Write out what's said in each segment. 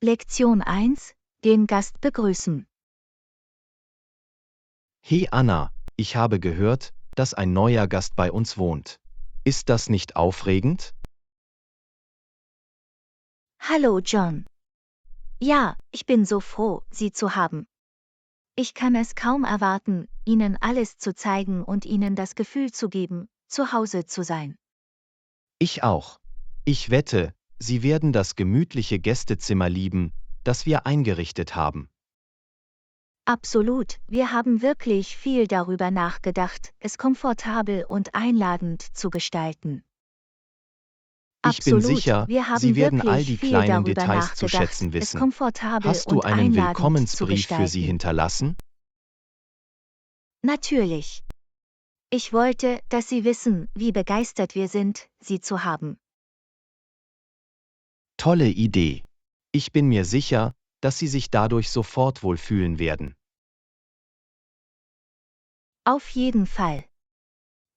Lektion 1: Den Gast begrüßen. Hey Anna, ich habe gehört, dass ein neuer Gast bei uns wohnt. Ist das nicht aufregend? Hallo John. Ja, ich bin so froh, Sie zu haben. Ich kann es kaum erwarten, Ihnen alles zu zeigen und Ihnen das Gefühl zu geben, zu Hause zu sein. Ich auch. Ich wette, Sie werden das gemütliche Gästezimmer lieben, das wir eingerichtet haben. Absolut, wir haben wirklich viel darüber nachgedacht, es komfortabel und einladend zu gestalten. Ich bin Absolut, sicher, wir Sie haben werden all wirklich die viel kleinen darüber Details zu nachgedacht, schätzen es wissen. komfortabel Hast du und einen einladend zu Willkommensbrief für Sie gestalten. hinterlassen? Natürlich. Ich wollte, dass Sie wissen, wie begeistert wir sind, Sie zu haben. Tolle Idee. Ich bin mir sicher, dass Sie sich dadurch sofort wohlfühlen werden. Auf jeden Fall.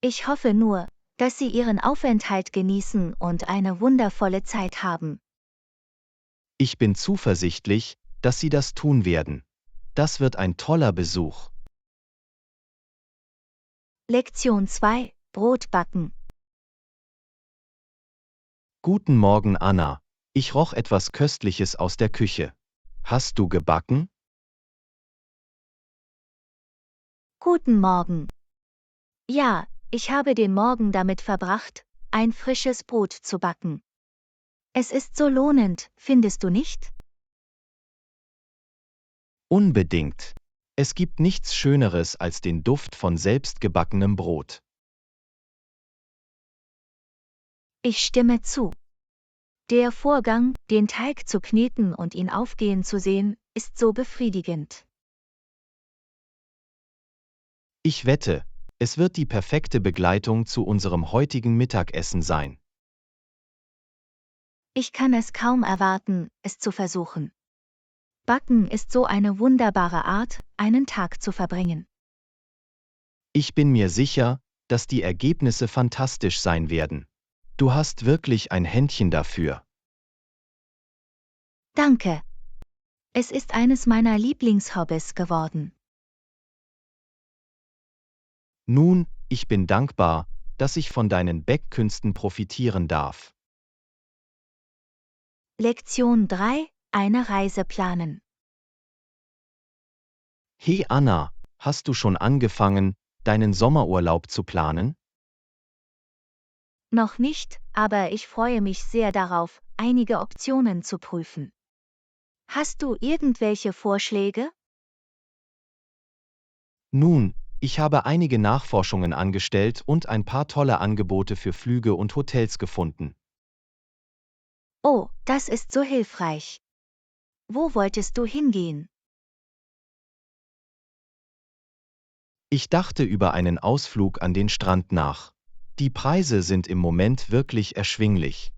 Ich hoffe nur, dass Sie Ihren Aufenthalt genießen und eine wundervolle Zeit haben. Ich bin zuversichtlich, dass Sie das tun werden. Das wird ein toller Besuch. Lektion 2: Brot backen. Guten Morgen, Anna. Ich roch etwas Köstliches aus der Küche. Hast du gebacken? Guten Morgen. Ja, ich habe den Morgen damit verbracht, ein frisches Brot zu backen. Es ist so lohnend, findest du nicht? Unbedingt. Es gibt nichts Schöneres als den Duft von selbstgebackenem Brot. Ich stimme zu. Der Vorgang, den Teig zu kneten und ihn aufgehen zu sehen, ist so befriedigend. Ich wette, es wird die perfekte Begleitung zu unserem heutigen Mittagessen sein. Ich kann es kaum erwarten, es zu versuchen. Backen ist so eine wunderbare Art, einen Tag zu verbringen. Ich bin mir sicher, dass die Ergebnisse fantastisch sein werden. Du hast wirklich ein Händchen dafür. Danke. Es ist eines meiner Lieblingshobbys geworden. Nun, ich bin dankbar, dass ich von deinen Bäckkünsten profitieren darf. Lektion 3: Eine Reise planen. Hey Anna, hast du schon angefangen, deinen Sommerurlaub zu planen? Noch nicht, aber ich freue mich sehr darauf, einige Optionen zu prüfen. Hast du irgendwelche Vorschläge? Nun, ich habe einige Nachforschungen angestellt und ein paar tolle Angebote für Flüge und Hotels gefunden. Oh, das ist so hilfreich. Wo wolltest du hingehen? Ich dachte über einen Ausflug an den Strand nach. Die Preise sind im Moment wirklich erschwinglich.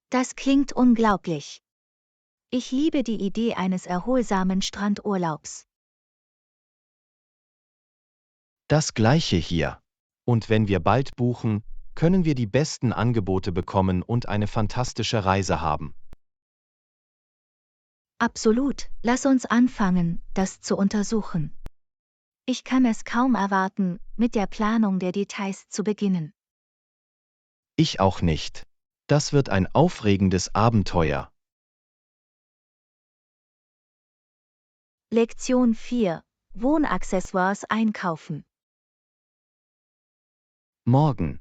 Das klingt unglaublich. Ich liebe die Idee eines erholsamen Strandurlaubs. Das gleiche hier. Und wenn wir bald buchen, können wir die besten Angebote bekommen und eine fantastische Reise haben. Absolut, lass uns anfangen, das zu untersuchen. Ich kann es kaum erwarten, mit der Planung der Details zu beginnen. Ich auch nicht. Das wird ein aufregendes Abenteuer. Lektion 4: Wohnaccessoires einkaufen. Morgen.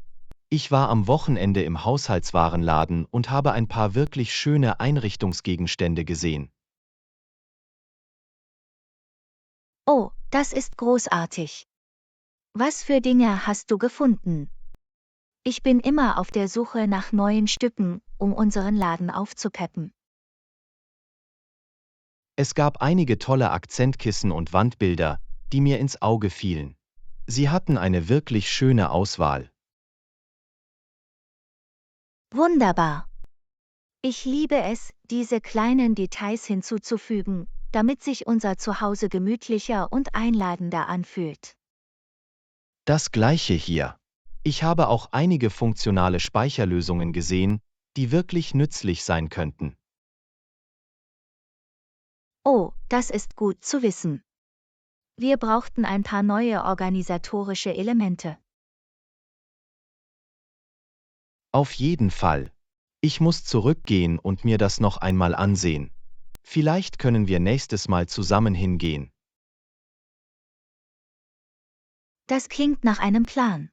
Ich war am Wochenende im Haushaltswarenladen und habe ein paar wirklich schöne Einrichtungsgegenstände gesehen. Oh, das ist großartig. Was für Dinge hast du gefunden? Ich bin immer auf der Suche nach neuen Stücken, um unseren Laden aufzupeppen. Es gab einige tolle Akzentkissen und Wandbilder, die mir ins Auge fielen. Sie hatten eine wirklich schöne Auswahl. Wunderbar. Ich liebe es, diese kleinen Details hinzuzufügen, damit sich unser Zuhause gemütlicher und einladender anfühlt. Das gleiche hier. Ich habe auch einige funktionale Speicherlösungen gesehen, die wirklich nützlich sein könnten. Oh, das ist gut zu wissen. Wir brauchten ein paar neue organisatorische Elemente. Auf jeden Fall. Ich muss zurückgehen und mir das noch einmal ansehen. Vielleicht können wir nächstes Mal zusammen hingehen. Das klingt nach einem Plan.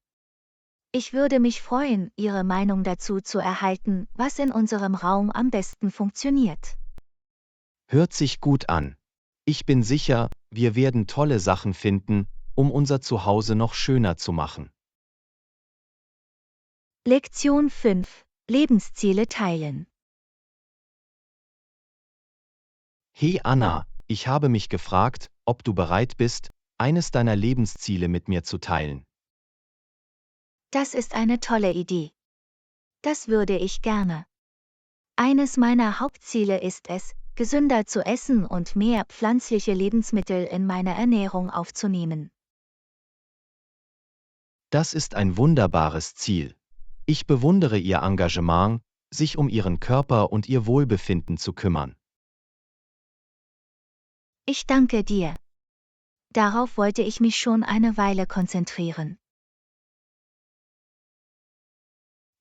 Ich würde mich freuen, Ihre Meinung dazu zu erhalten, was in unserem Raum am besten funktioniert. Hört sich gut an. Ich bin sicher, wir werden tolle Sachen finden, um unser Zuhause noch schöner zu machen. Lektion 5: Lebensziele teilen. Hey Anna, ich habe mich gefragt, ob du bereit bist, eines deiner Lebensziele mit mir zu teilen. Das ist eine tolle Idee. Das würde ich gerne. Eines meiner Hauptziele ist es, gesünder zu essen und mehr pflanzliche Lebensmittel in meine Ernährung aufzunehmen. Das ist ein wunderbares Ziel. Ich bewundere Ihr Engagement, sich um Ihren Körper und Ihr Wohlbefinden zu kümmern. Ich danke dir. Darauf wollte ich mich schon eine Weile konzentrieren.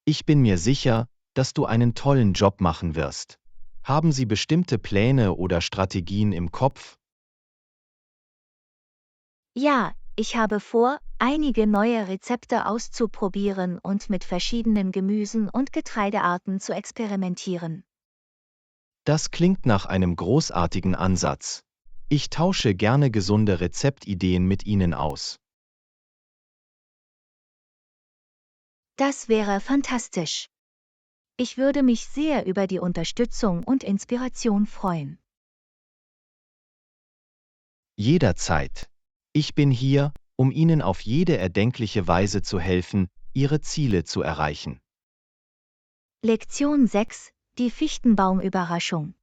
Ich bin mir sicher, dass du einen tollen Job machen wirst. Haben Sie bestimmte Pläne oder Strategien im Kopf? Ja, ich habe vor, einige neue Rezepte auszuprobieren und mit verschiedenen Gemüsen und Getreidearten zu experimentieren. Das klingt nach einem großartigen Ansatz. Ich tausche gerne gesunde Rezeptideen mit Ihnen aus. Das wäre fantastisch. Ich würde mich sehr über die Unterstützung und Inspiration freuen. Jederzeit. Ich bin hier, um Ihnen auf jede erdenkliche Weise zu helfen, Ihre Ziele zu erreichen. Lektion 6: Die Fichtenbaumüberraschung.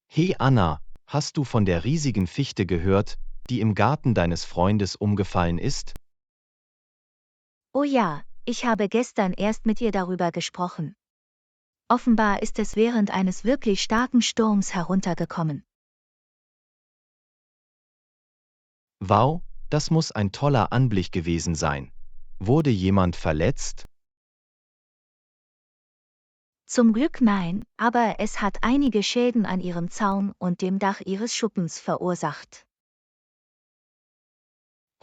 Hey Anna, hast du von der riesigen Fichte gehört, die im Garten deines Freundes umgefallen ist? Oh ja, ich habe gestern erst mit ihr darüber gesprochen. Offenbar ist es während eines wirklich starken Sturms heruntergekommen. Wow, das muss ein toller Anblick gewesen sein. Wurde jemand verletzt? Zum Glück nein, aber es hat einige Schäden an ihrem Zaun und dem Dach ihres Schuppens verursacht.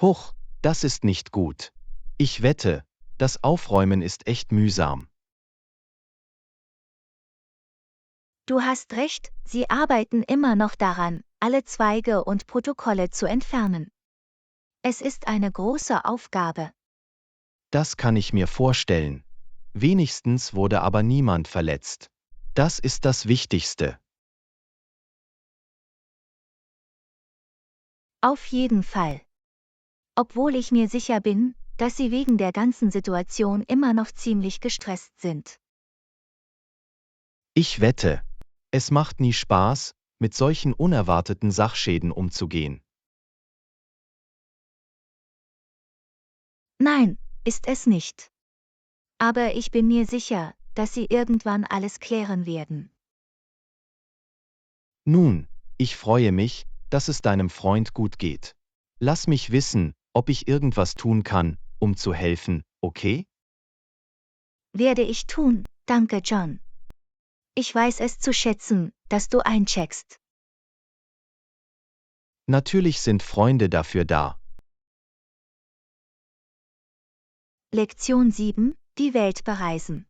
Huch, das ist nicht gut. Ich wette, das Aufräumen ist echt mühsam. Du hast recht, sie arbeiten immer noch daran, alle Zweige und Protokolle zu entfernen. Es ist eine große Aufgabe. Das kann ich mir vorstellen. Wenigstens wurde aber niemand verletzt. Das ist das Wichtigste. Auf jeden Fall. Obwohl ich mir sicher bin, dass sie wegen der ganzen Situation immer noch ziemlich gestresst sind. Ich wette, es macht nie Spaß, mit solchen unerwarteten Sachschäden umzugehen. Nein, ist es nicht. Aber ich bin mir sicher, dass sie irgendwann alles klären werden. Nun, ich freue mich, dass es deinem Freund gut geht. Lass mich wissen, ob ich irgendwas tun kann, um zu helfen, okay? Werde ich tun, danke John. Ich weiß es zu schätzen, dass du eincheckst. Natürlich sind Freunde dafür da. Lektion 7: Die Welt bereisen.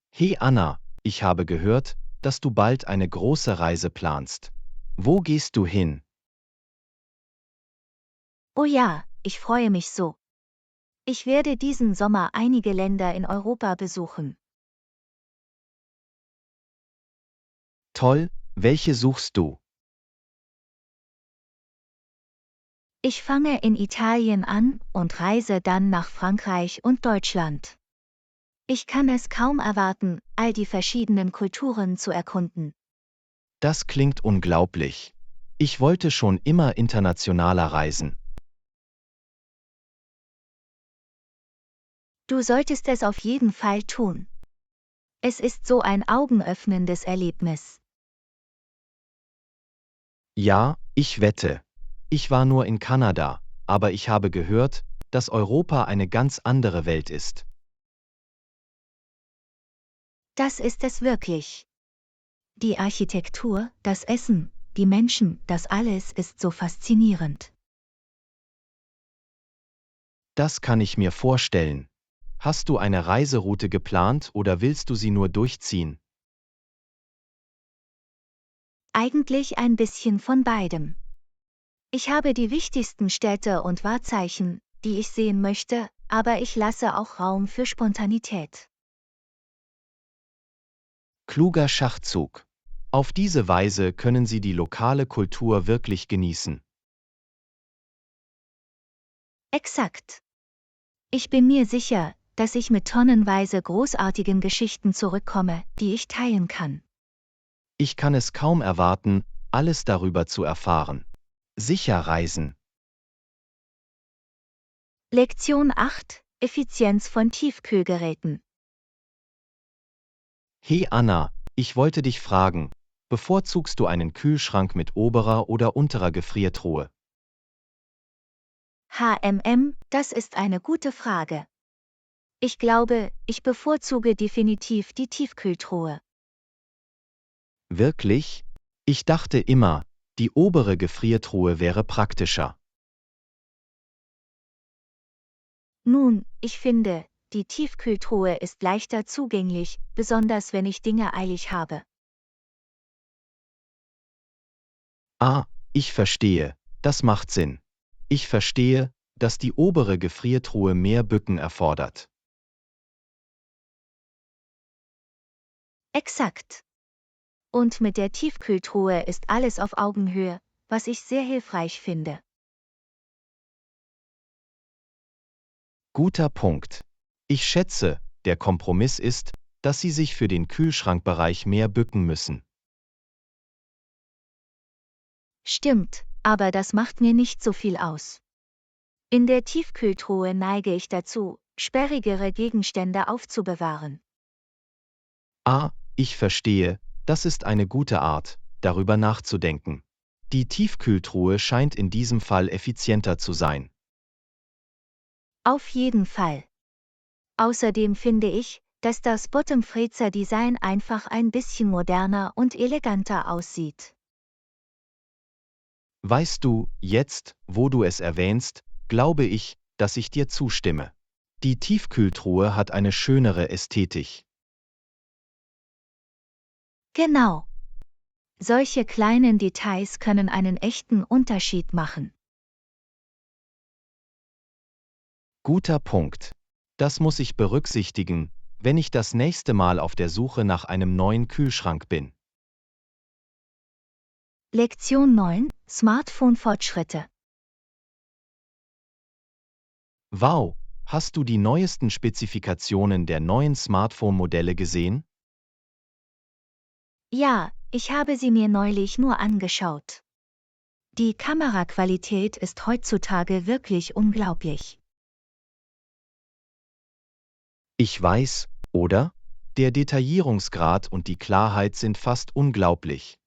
Hey Anna, ich habe gehört, dass du bald eine große Reise planst. Wo gehst du hin? Oh ja, ich freue mich so. Ich werde diesen Sommer einige Länder in Europa besuchen. Toll, welche suchst du? Ich fange in Italien an und reise dann nach Frankreich und Deutschland. Ich kann es kaum erwarten, all die verschiedenen Kulturen zu erkunden. Das klingt unglaublich. Ich wollte schon immer internationaler reisen. Du solltest es auf jeden Fall tun. Es ist so ein augenöffnendes Erlebnis. Ja, ich wette. Ich war nur in Kanada, aber ich habe gehört, dass Europa eine ganz andere Welt ist. Das ist es wirklich. Die Architektur, das Essen, die Menschen, das alles ist so faszinierend. Das kann ich mir vorstellen. Hast du eine Reiseroute geplant oder willst du sie nur durchziehen? Eigentlich ein bisschen von beidem. Ich habe die wichtigsten Städte und Wahrzeichen, die ich sehen möchte, aber ich lasse auch Raum für Spontanität. Kluger Schachzug. Auf diese Weise können Sie die lokale Kultur wirklich genießen. Exakt. Ich bin mir sicher, dass ich mit tonnenweise großartigen Geschichten zurückkomme, die ich teilen kann. Ich kann es kaum erwarten, alles darüber zu erfahren. Sicher reisen. Lektion 8: Effizienz von Tiefkühlgeräten. Hey Anna, ich wollte dich fragen, bevorzugst du einen Kühlschrank mit oberer oder unterer Gefriertruhe? Das ist eine gute Frage. Ich glaube, ich bevorzuge definitiv die Tiefkühltruhe. Wirklich? Ich dachte immer, die obere Gefriertruhe wäre praktischer. Nun, ich finde, die Tiefkühltruhe ist leichter zugänglich, besonders wenn ich Dinge eilig habe. Ah, ich verstehe, das macht Sinn. Ich verstehe, dass die obere Gefriertruhe mehr Bücken erfordert. Exakt. Und mit der Tiefkühltruhe ist alles auf Augenhöhe, was ich sehr hilfreich finde. Guter Punkt. Ich schätze, der Kompromiss ist, dass Sie sich für den Kühlschrankbereich mehr bücken müssen. Stimmt, aber das macht mir nicht so viel aus. In der Tiefkühltruhe neige ich dazu, sperrigere Gegenstände aufzubewahren. Ah, ich verstehe, das ist eine gute Art, darüber nachzudenken. Die Tiefkühltruhe scheint in diesem Fall effizienter zu sein. Auf jeden Fall. Außerdem finde ich, dass das Bottom-Freezer-Design einfach ein bisschen moderner und eleganter aussieht. Weißt du, jetzt, wo du es erwähnst, glaube ich, dass ich dir zustimme. Die Tiefkühltruhe hat eine schönere Ästhetik. Genau. Solche kleinen Details können einen echten Unterschied machen. Guter Punkt. Das muss ich berücksichtigen, wenn ich das nächste Mal auf der Suche nach einem neuen Kühlschrank bin. Lektion 9: Smartphone-Fortschritte. Wow, hast du die neuesten Spezifikationen der neuen Smartphone-Modelle gesehen? Ja, ich habe sie mir neulich nur angeschaut. Die Kameraqualität ist heutzutage wirklich unglaublich. Ich weiß, oder? Der Detaillierungsgrad und die Klarheit sind fast unglaublich.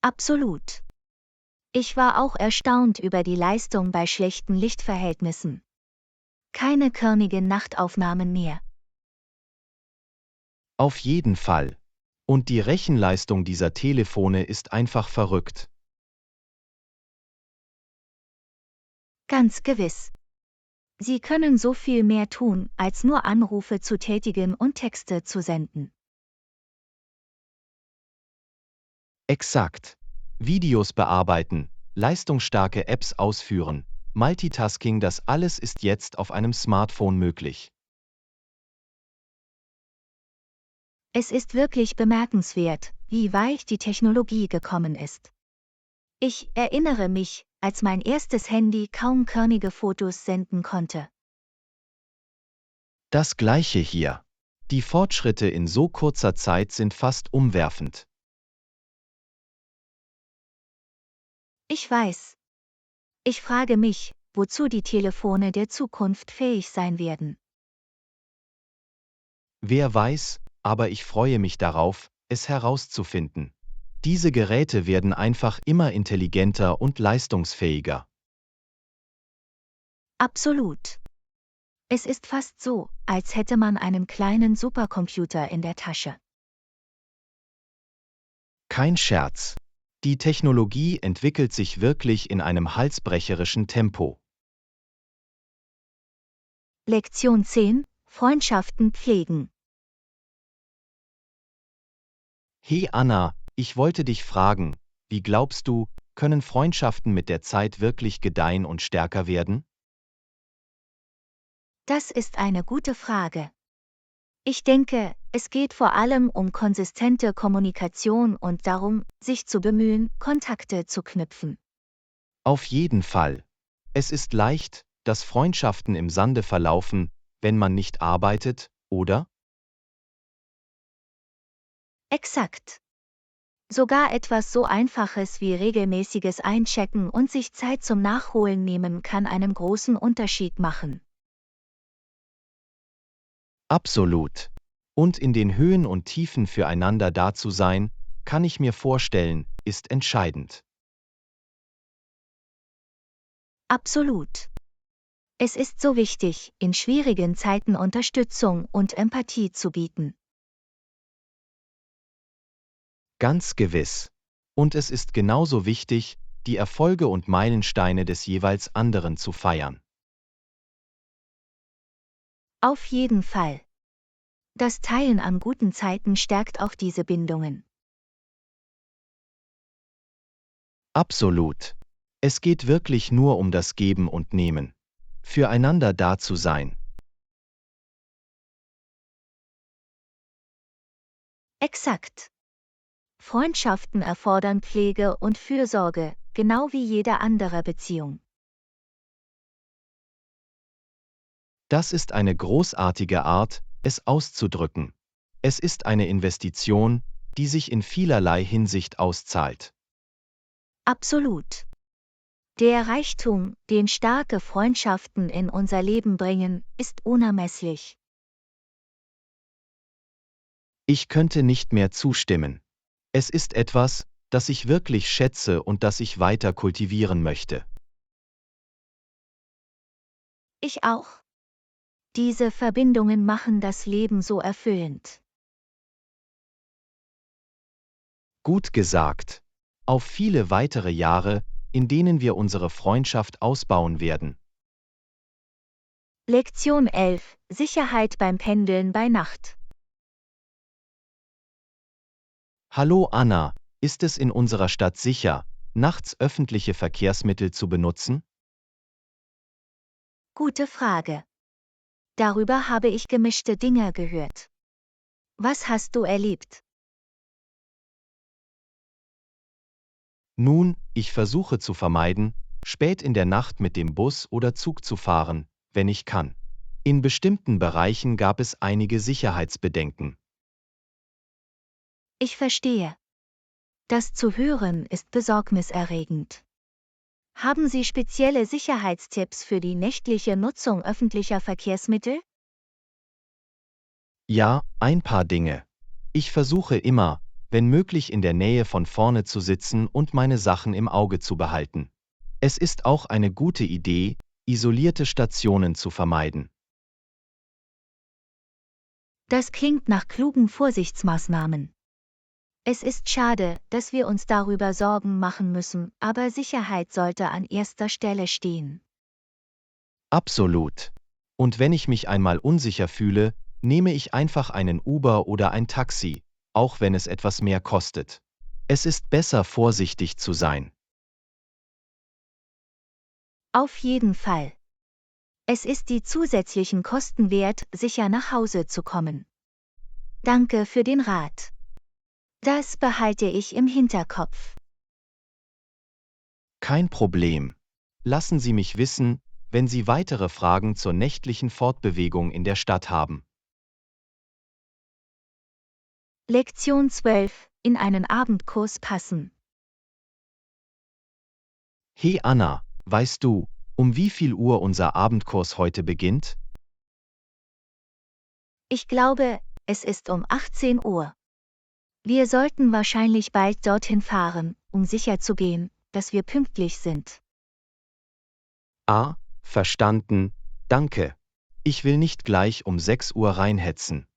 Absolut. Ich war auch erstaunt über die Leistung bei schlechten Lichtverhältnissen. Keine körnigen Nachtaufnahmen mehr. Auf jeden Fall. Und die Rechenleistung dieser Telefone ist einfach verrückt. Ganz gewiss. Sie können so viel mehr tun, als nur Anrufe zu tätigen und Texte zu senden. Exakt. Videos bearbeiten, leistungsstarke Apps ausführen, Multitasking, das alles ist jetzt auf einem Smartphone möglich. Es ist wirklich bemerkenswert, wie weit die Technologie gekommen ist. Ich erinnere mich, als mein erstes Handy kaum körnige Fotos senden konnte. Das gleiche hier. Die Fortschritte in so kurzer Zeit sind fast umwerfend. Ich weiß. Ich frage mich, wozu die Telefone der Zukunft fähig sein werden. Wer weiß, aber ich freue mich darauf, es herauszufinden. Diese Geräte werden einfach immer intelligenter und leistungsfähiger. Absolut. Es ist fast so, als hätte man einen kleinen Supercomputer in der Tasche. Kein Scherz. Die Technologie entwickelt sich wirklich in einem halsbrecherischen Tempo. Lektion 10: Freundschaften pflegen. Hey Anna, ich wollte dich fragen, wie glaubst du, können Freundschaften mit der Zeit wirklich gedeihen und stärker werden? Das ist eine gute Frage. Ich denke, es geht vor allem um konsistente Kommunikation und darum, sich zu bemühen, Kontakte zu knüpfen. Auf jeden Fall. Es ist leicht, dass Freundschaften im Sande verlaufen, wenn man nicht arbeitet, oder? Exakt. Sogar etwas so Einfaches wie regelmäßiges Einchecken und sich Zeit zum Nachholen nehmen kann einen großen Unterschied machen. Absolut. Und in den Höhen und Tiefen füreinander da zu sein, kann ich mir vorstellen, ist entscheidend. Absolut. Es ist so wichtig, in schwierigen Zeiten Unterstützung und Empathie zu bieten. Ganz gewiss. Und es ist genauso wichtig, die Erfolge und Meilensteine des jeweils anderen zu feiern. Auf jeden Fall. Das Teilen an guten Zeiten stärkt auch diese Bindungen. Absolut. Es geht wirklich nur um das Geben und Nehmen. Füreinander da zu sein. Exakt. Freundschaften erfordern Pflege und Fürsorge, genau wie jede andere Beziehung. Das ist eine großartige Art, es auszudrücken. Es ist eine Investition, die sich in vielerlei Hinsicht auszahlt. Absolut. Der Reichtum, den starke Freundschaften in unser Leben bringen, ist unermesslich. Ich könnte nicht mehr zustimmen. Es ist etwas, das ich wirklich schätze und das ich weiter kultivieren möchte. Ich auch. Diese Verbindungen machen das Leben so erfüllend. Gut gesagt. Auf viele weitere Jahre, in denen wir unsere Freundschaft ausbauen werden. Lektion 11: Sicherheit beim Pendeln bei Nacht. Hallo Anna, ist es in unserer Stadt sicher, nachts öffentliche Verkehrsmittel zu benutzen? Gute Frage. Darüber habe ich gemischte Dinge gehört. Was hast du erlebt? Nun, ich versuche zu vermeiden, spät in der Nacht mit dem Bus oder Zug zu fahren, wenn ich kann. In bestimmten Bereichen gab es einige Sicherheitsbedenken. Ich verstehe. Das zu hören ist besorgniserregend. Haben Sie spezielle Sicherheitstipps für die nächtliche Nutzung öffentlicher Verkehrsmittel? Ja, ein paar Dinge. Ich versuche immer, wenn möglich in der Nähe von vorne zu sitzen und meine Sachen im Auge zu behalten. Es ist auch eine gute Idee, isolierte Stationen zu vermeiden. Das klingt nach klugen Vorsichtsmaßnahmen. Es ist schade, dass wir uns darüber Sorgen machen müssen, aber Sicherheit sollte an erster Stelle stehen. Absolut. Und wenn ich mich einmal unsicher fühle, nehme ich einfach einen Uber oder ein Taxi, auch wenn es etwas mehr kostet. Es ist besser, vorsichtig zu sein. Auf jeden Fall. Es ist die zusätzlichen Kosten wert, sicher nach Hause zu kommen. Danke für den Rat. Das behalte ich im Hinterkopf. Kein Problem. Lassen Sie mich wissen, wenn Sie weitere Fragen zur nächtlichen Fortbewegung in der Stadt haben. Lektion 12: In einen Abendkurs passen. Hey Anna, weißt du, Um wie viel Uhr unser Abendkurs heute beginnt? Ich glaube, es ist um 18 Uhr. Wir sollten wahrscheinlich bald dorthin fahren, um sicherzugehen, dass wir pünktlich sind. Verstanden, danke. Ich will nicht gleich um 6 Uhr reinhetzen.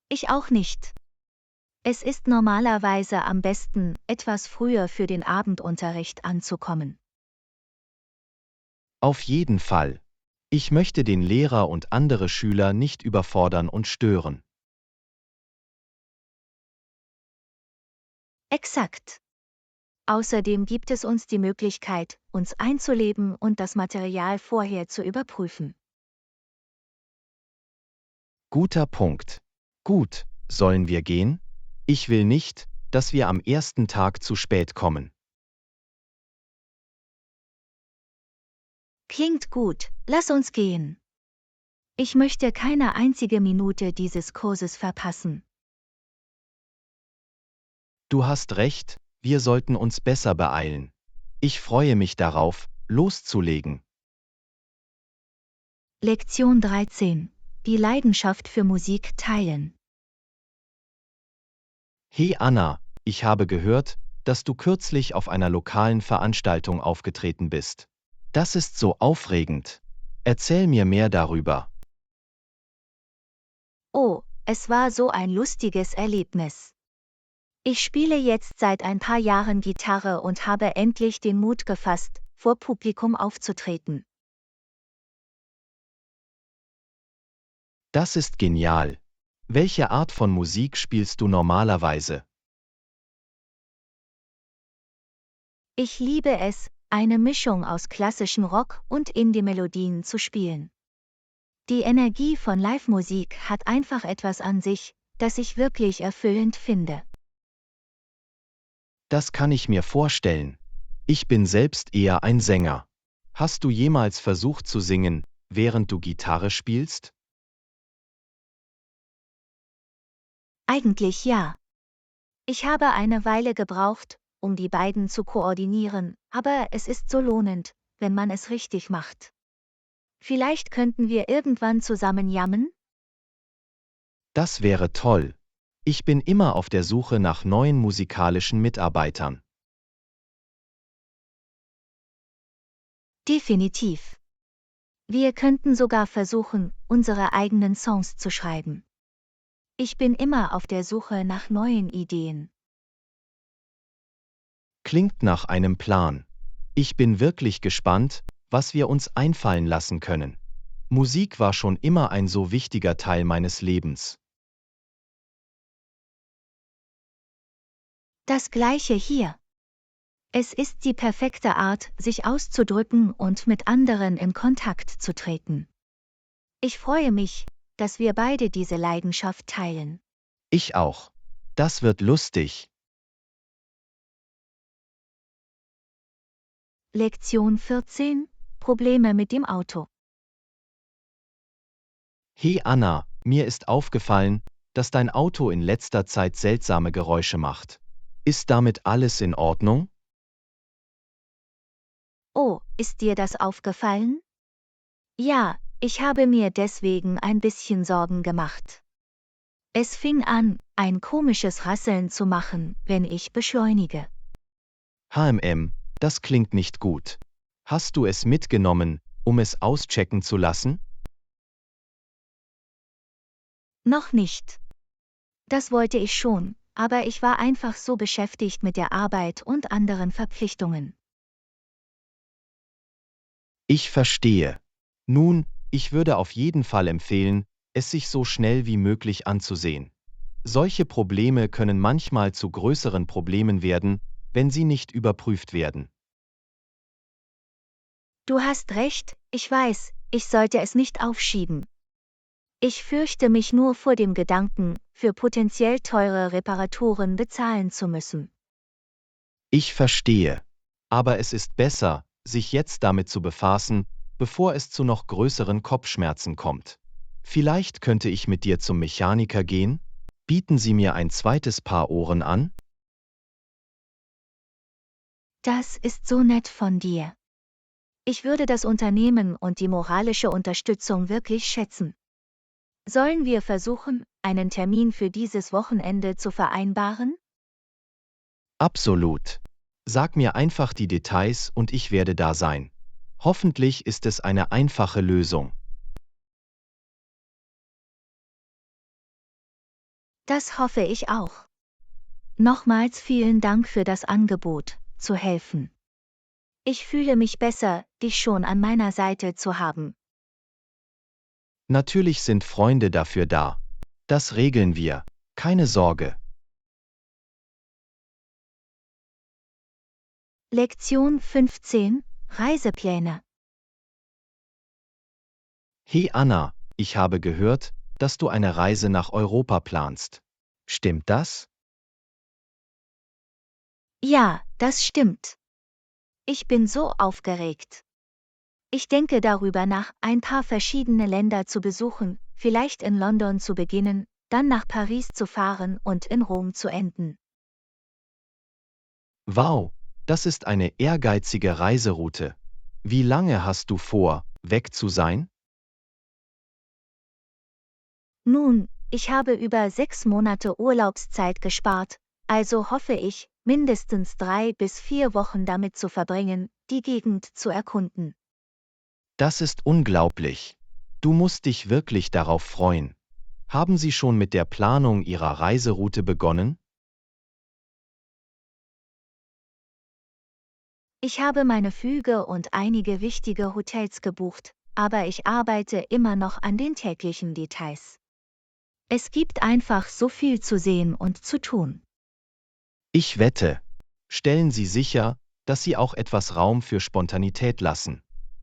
Ich auch nicht. Es ist normalerweise am besten, etwas früher für den Abendunterricht anzukommen. Auf jeden Fall. Ich möchte den Lehrer und andere Schüler nicht überfordern und stören. Exakt. Außerdem gibt es uns die Möglichkeit, uns einzuleben und das Material vorher zu überprüfen. Guter Punkt. Gut, sollen wir gehen? Ich will nicht, dass wir am ersten Tag zu spät kommen. Klingt gut, lass uns gehen. Ich möchte keine einzige Minute dieses Kurses verpassen. Du hast recht, wir sollten uns besser beeilen. Ich freue mich darauf, loszulegen. Lektion 13. Die Leidenschaft für Musik teilen. Hey Anna, ich habe gehört, dass du kürzlich auf einer lokalen Veranstaltung aufgetreten bist. Das ist so aufregend. Erzähl mir mehr darüber. Oh, es war so ein lustiges Erlebnis. Ich spiele jetzt seit ein paar Jahren Gitarre und habe endlich den Mut gefasst, vor Publikum aufzutreten. Das ist genial. Welche Art von Musik spielst du normalerweise? Ich liebe es, eine Mischung aus klassischen Rock und Indie-Melodien zu spielen. Die Energie von Live-Musik hat einfach etwas an sich, das ich wirklich erfüllend finde. Das kann ich mir vorstellen. Ich bin selbst eher ein Sänger. Hast du jemals versucht zu singen, während du Gitarre spielst? Eigentlich ja. Ich habe eine Weile gebraucht, um die beiden zu koordinieren, aber es ist so lohnend, wenn man es richtig macht. Vielleicht könnten wir irgendwann zusammen jammen? Das wäre toll. Ich bin immer auf der Suche nach neuen musikalischen Mitarbeitern. Definitiv. Wir könnten sogar versuchen, unsere eigenen Songs zu schreiben. Ich bin immer auf der Suche nach neuen Ideen. Klingt nach einem Plan. Ich bin wirklich gespannt, was wir uns einfallen lassen können. Musik war schon immer ein so wichtiger Teil meines Lebens. Das gleiche hier. Es ist die perfekte Art, sich auszudrücken und mit anderen in Kontakt zu treten. Ich freue mich, dass wir beide diese Leidenschaft teilen. Ich auch. Das wird lustig. Lektion 14. Probleme mit dem Auto. Hey Anna, mir ist aufgefallen, dass dein Auto in letzter Zeit seltsame Geräusche macht. Ist damit alles in Ordnung? Oh, ist dir das aufgefallen? Ja, ich habe mir deswegen ein bisschen Sorgen gemacht. Es fing an, ein komisches Rasseln zu machen, wenn ich beschleunige. Das klingt nicht gut. Hast du es mitgenommen, um es auschecken zu lassen? Noch nicht. Das wollte ich schon, aber ich war einfach so beschäftigt mit der Arbeit und anderen Verpflichtungen. Ich verstehe. Nun, ich würde auf jeden Fall empfehlen, es sich so schnell wie möglich anzusehen. Solche Probleme können manchmal zu größeren Problemen werden, wenn sie nicht überprüft werden. Du hast recht, ich weiß, ich sollte es nicht aufschieben. Ich fürchte mich nur vor dem Gedanken, für potenziell teure Reparaturen bezahlen zu müssen. Ich verstehe. Aber es ist besser, sich jetzt damit zu befassen, bevor es zu noch größeren Kopfschmerzen kommt. Vielleicht könnte ich mit dir zum Mechaniker gehen? Bieten Sie mir ein zweites Paar Ohren an? Das ist so nett von dir. Ich würde das Unternehmen und die moralische Unterstützung wirklich schätzen. Sollen wir versuchen, einen Termin für dieses Wochenende zu vereinbaren? Absolut. Sag mir einfach die Details und ich werde da sein. Hoffentlich ist es eine einfache Lösung. Das hoffe ich auch. Nochmals vielen Dank für das Angebot, zu helfen. Ich fühle mich besser, dich schon an meiner Seite zu haben. Natürlich sind Freunde dafür da. Das regeln wir. Keine Sorge. Lektion 15: Reisepläne. Hey Anna, ich habe gehört, dass du eine Reise nach Europa planst. Stimmt das? Ja, das stimmt. Ich bin so aufgeregt. Ich denke darüber nach, ein paar verschiedene Länder zu besuchen, vielleicht in London zu beginnen, dann nach Paris zu fahren und in Rom zu enden. Wow, das ist eine ehrgeizige Reiseroute. Wie lange hast du vor, weg zu sein? Nun, ich habe über 6 Monate Urlaubszeit gespart, also hoffe ich, mindestens 3 bis 4 Wochen damit zu verbringen, die Gegend zu erkunden. Das ist unglaublich. Du musst dich wirklich darauf freuen. Haben Sie schon mit der Planung Ihrer Reiseroute begonnen? Ich habe meine Flüge und einige wichtige Hotels gebucht, aber ich arbeite immer noch an den täglichen Details. Es gibt einfach so viel zu sehen und zu tun. Ich wette. Stellen Sie sicher, dass Sie auch etwas Raum für Spontanität lassen.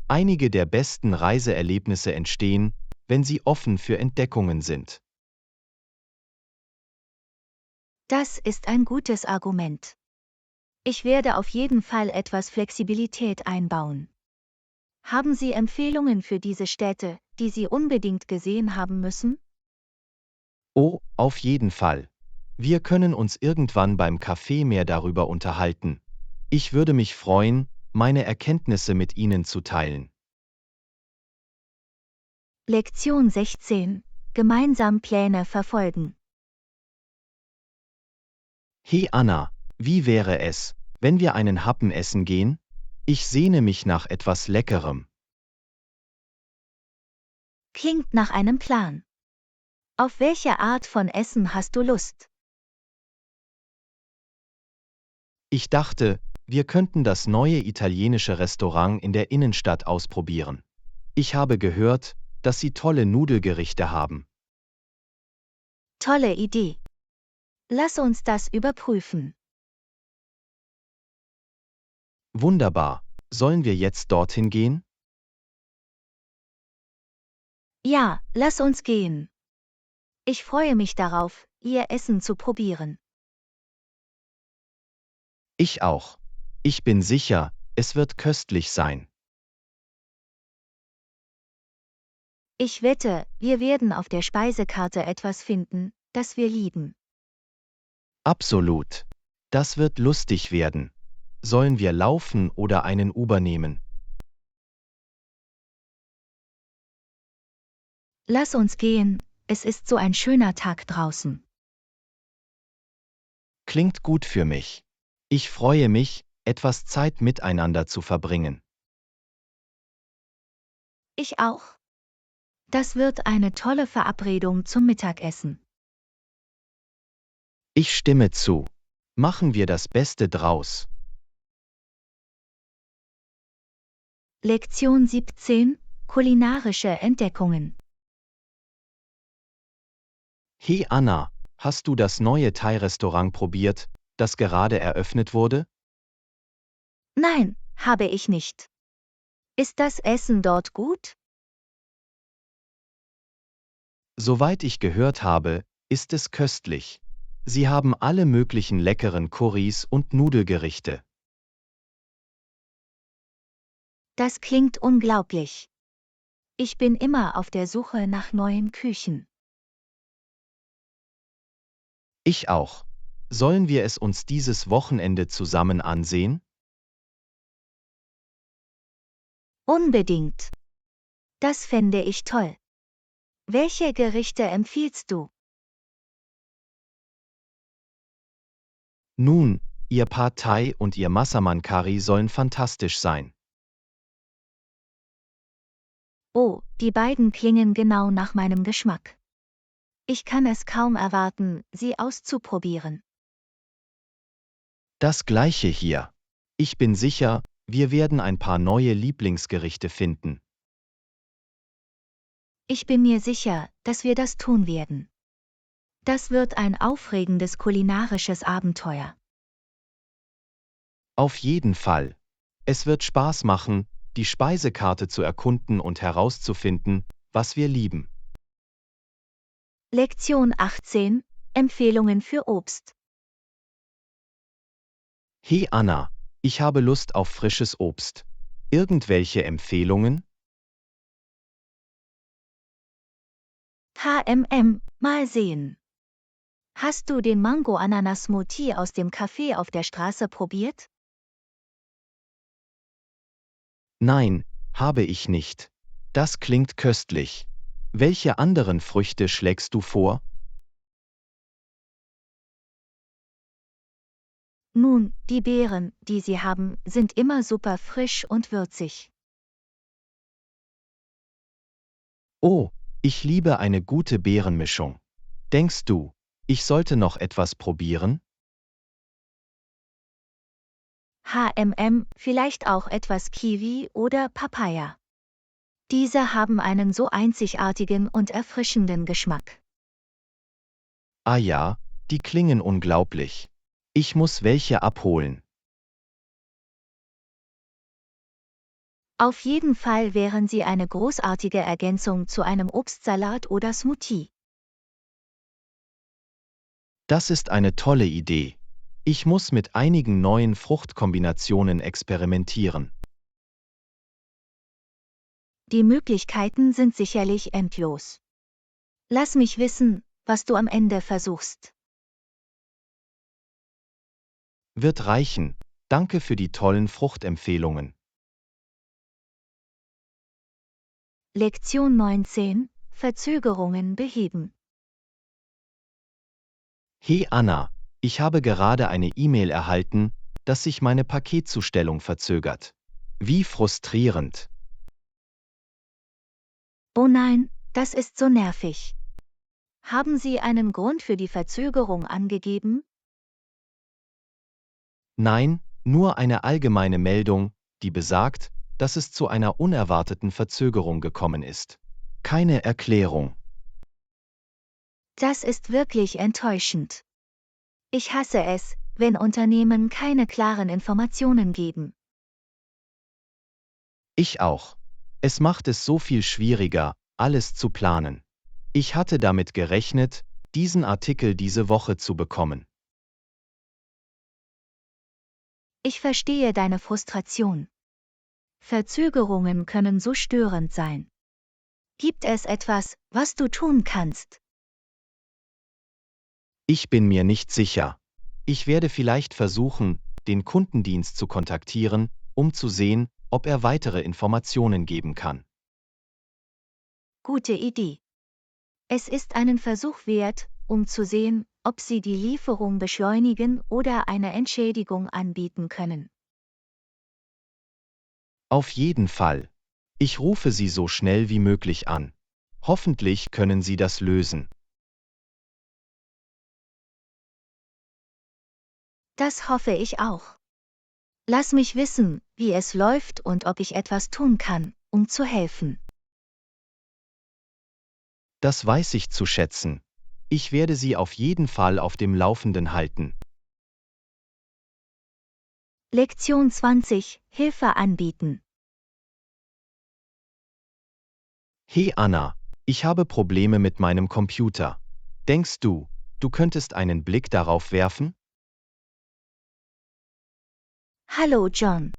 Einige der besten Reiseerlebnisse entstehen, wenn Sie offen für Entdeckungen sind. Das ist ein gutes Argument. Ich werde auf jeden Fall etwas Flexibilität einbauen. Haben Sie Empfehlungen für diese Städte, die Sie unbedingt gesehen haben müssen? Oh, auf jeden Fall. Wir können uns irgendwann beim Kaffee mehr darüber unterhalten. Ich würde mich freuen, meine Erkenntnisse mit Ihnen zu teilen. Lektion 16: Gemeinsam Pläne verfolgen. Hey Anna, wie wäre es, wenn wir einen Happen essen gehen? Ich sehne mich nach etwas Leckerem. Klingt nach einem Plan. Auf welche Art von Essen hast du Lust? Ich dachte, wir könnten das neue italienische Restaurant in der Innenstadt ausprobieren. Ich habe gehört, dass sie tolle Nudelgerichte haben. Tolle Idee. Lass uns das überprüfen. Wunderbar. Sollen wir jetzt dorthin gehen? Ja, lass uns gehen. Ich freue mich darauf, ihr Essen zu probieren. Ich auch. Ich bin sicher, es wird köstlich sein. Ich wette, wir werden auf der Speisekarte etwas finden, das wir lieben. Absolut. Das wird lustig werden. Sollen wir laufen oder einen Uber nehmen? Lass uns gehen, es ist so ein schöner Tag draußen. Klingt gut für mich. Ich freue mich, etwas Zeit miteinander zu verbringen. Ich auch. Das wird eine tolle Verabredung zum Mittagessen. Ich stimme zu. Machen wir das Beste draus. Lektion 17: Kulinarische Entdeckungen. Hey Anna, hast du das neue Thai-Restaurant probiert, das gerade eröffnet wurde? Nein, habe ich nicht. Ist das Essen dort gut? Soweit ich gehört habe, ist es köstlich. Sie haben alle möglichen leckeren Currys und Nudelgerichte. Das klingt unglaublich. Ich bin immer auf der Suche nach neuen Küchen. Ich auch. Sollen wir es uns dieses Wochenende zusammen ansehen? Unbedingt. Das fände ich toll. Welche Gerichte empfiehlst du? Nun, Ihr Pad Thai und Ihr Massaman Curry sollen fantastisch sein. Oh, die beiden klingen genau nach meinem Geschmack. Ich kann es kaum erwarten, sie auszuprobieren. Das gleiche hier. Ich bin sicher, wir werden ein paar neue Lieblingsgerichte finden. Ich bin mir sicher, dass wir das tun werden. Das wird ein aufregendes kulinarisches Abenteuer. Auf jeden Fall. Es wird Spaß machen, die Speisekarte zu erkunden und herauszufinden, was wir lieben. Lektion 18: Empfehlungen für Obst. Hey Anna, ich habe Lust auf frisches Obst. Irgendwelche Empfehlungen? Mal sehen. Hast du den Mango-Ananas-Smoothie aus dem Café auf der Straße probiert? Nein, habe ich nicht. Das klingt köstlich. Welche anderen Früchte schlägst du vor? Nun, die Beeren, die sie haben, sind immer super frisch und würzig. Oh, ich liebe eine gute Beerenmischung. Denkst du, ich sollte noch etwas probieren? Vielleicht auch etwas Kiwi oder Papaya. Diese haben einen so einzigartigen und erfrischenden Geschmack. Ah ja, die klingen unglaublich. Ich muss welche abholen. Auf jeden Fall wären sie eine großartige Ergänzung zu einem Obstsalat oder Smoothie. Das ist eine tolle Idee. Ich muss mit einigen neuen Fruchtkombinationen experimentieren. Die Möglichkeiten sind sicherlich endlos. Lass mich wissen, was du am Ende versuchst. Wird reichen. Danke für die tollen Fruchtempfehlungen. Lektion 19: Verzögerungen beheben. Hey Anna, ich habe gerade eine E-Mail erhalten, dass sich meine Paketzustellung verzögert. Wie frustrierend. Oh nein, das ist so nervig. Haben Sie einen Grund für die Verzögerung angegeben? Nein, nur eine allgemeine Meldung, die besagt, dass es zu einer unerwarteten Verzögerung gekommen ist. Keine Erklärung. Das ist wirklich enttäuschend. Ich hasse es, wenn Unternehmen keine klaren Informationen geben. Ich auch. Es macht es so viel schwieriger, alles zu planen. Ich hatte damit gerechnet, diesen Artikel diese Woche zu bekommen. Ich verstehe deine Frustration. Verzögerungen können so störend sein. Gibt es etwas, was du tun kannst? Ich bin mir nicht sicher. Ich werde vielleicht versuchen, den Kundendienst zu kontaktieren, um zu sehen, ob er weitere Informationen geben kann. Gute Idee. Es ist einen Versuch wert, um zu sehen, ob sie die Lieferung beschleunigen oder eine Entschädigung anbieten können. Auf jeden Fall. Ich rufe Sie so schnell wie möglich an. Hoffentlich können Sie das lösen. Das hoffe ich auch. Lass mich wissen, wie es läuft und ob ich etwas tun kann, um zu helfen. Das weiß ich zu schätzen. Ich werde Sie auf jeden Fall auf dem Laufenden halten. Lektion 20: Hilfe anbieten. Hey Anna, ich habe Probleme mit meinem Computer. Denkst du, du könntest einen Blick darauf werfen? Hallo John.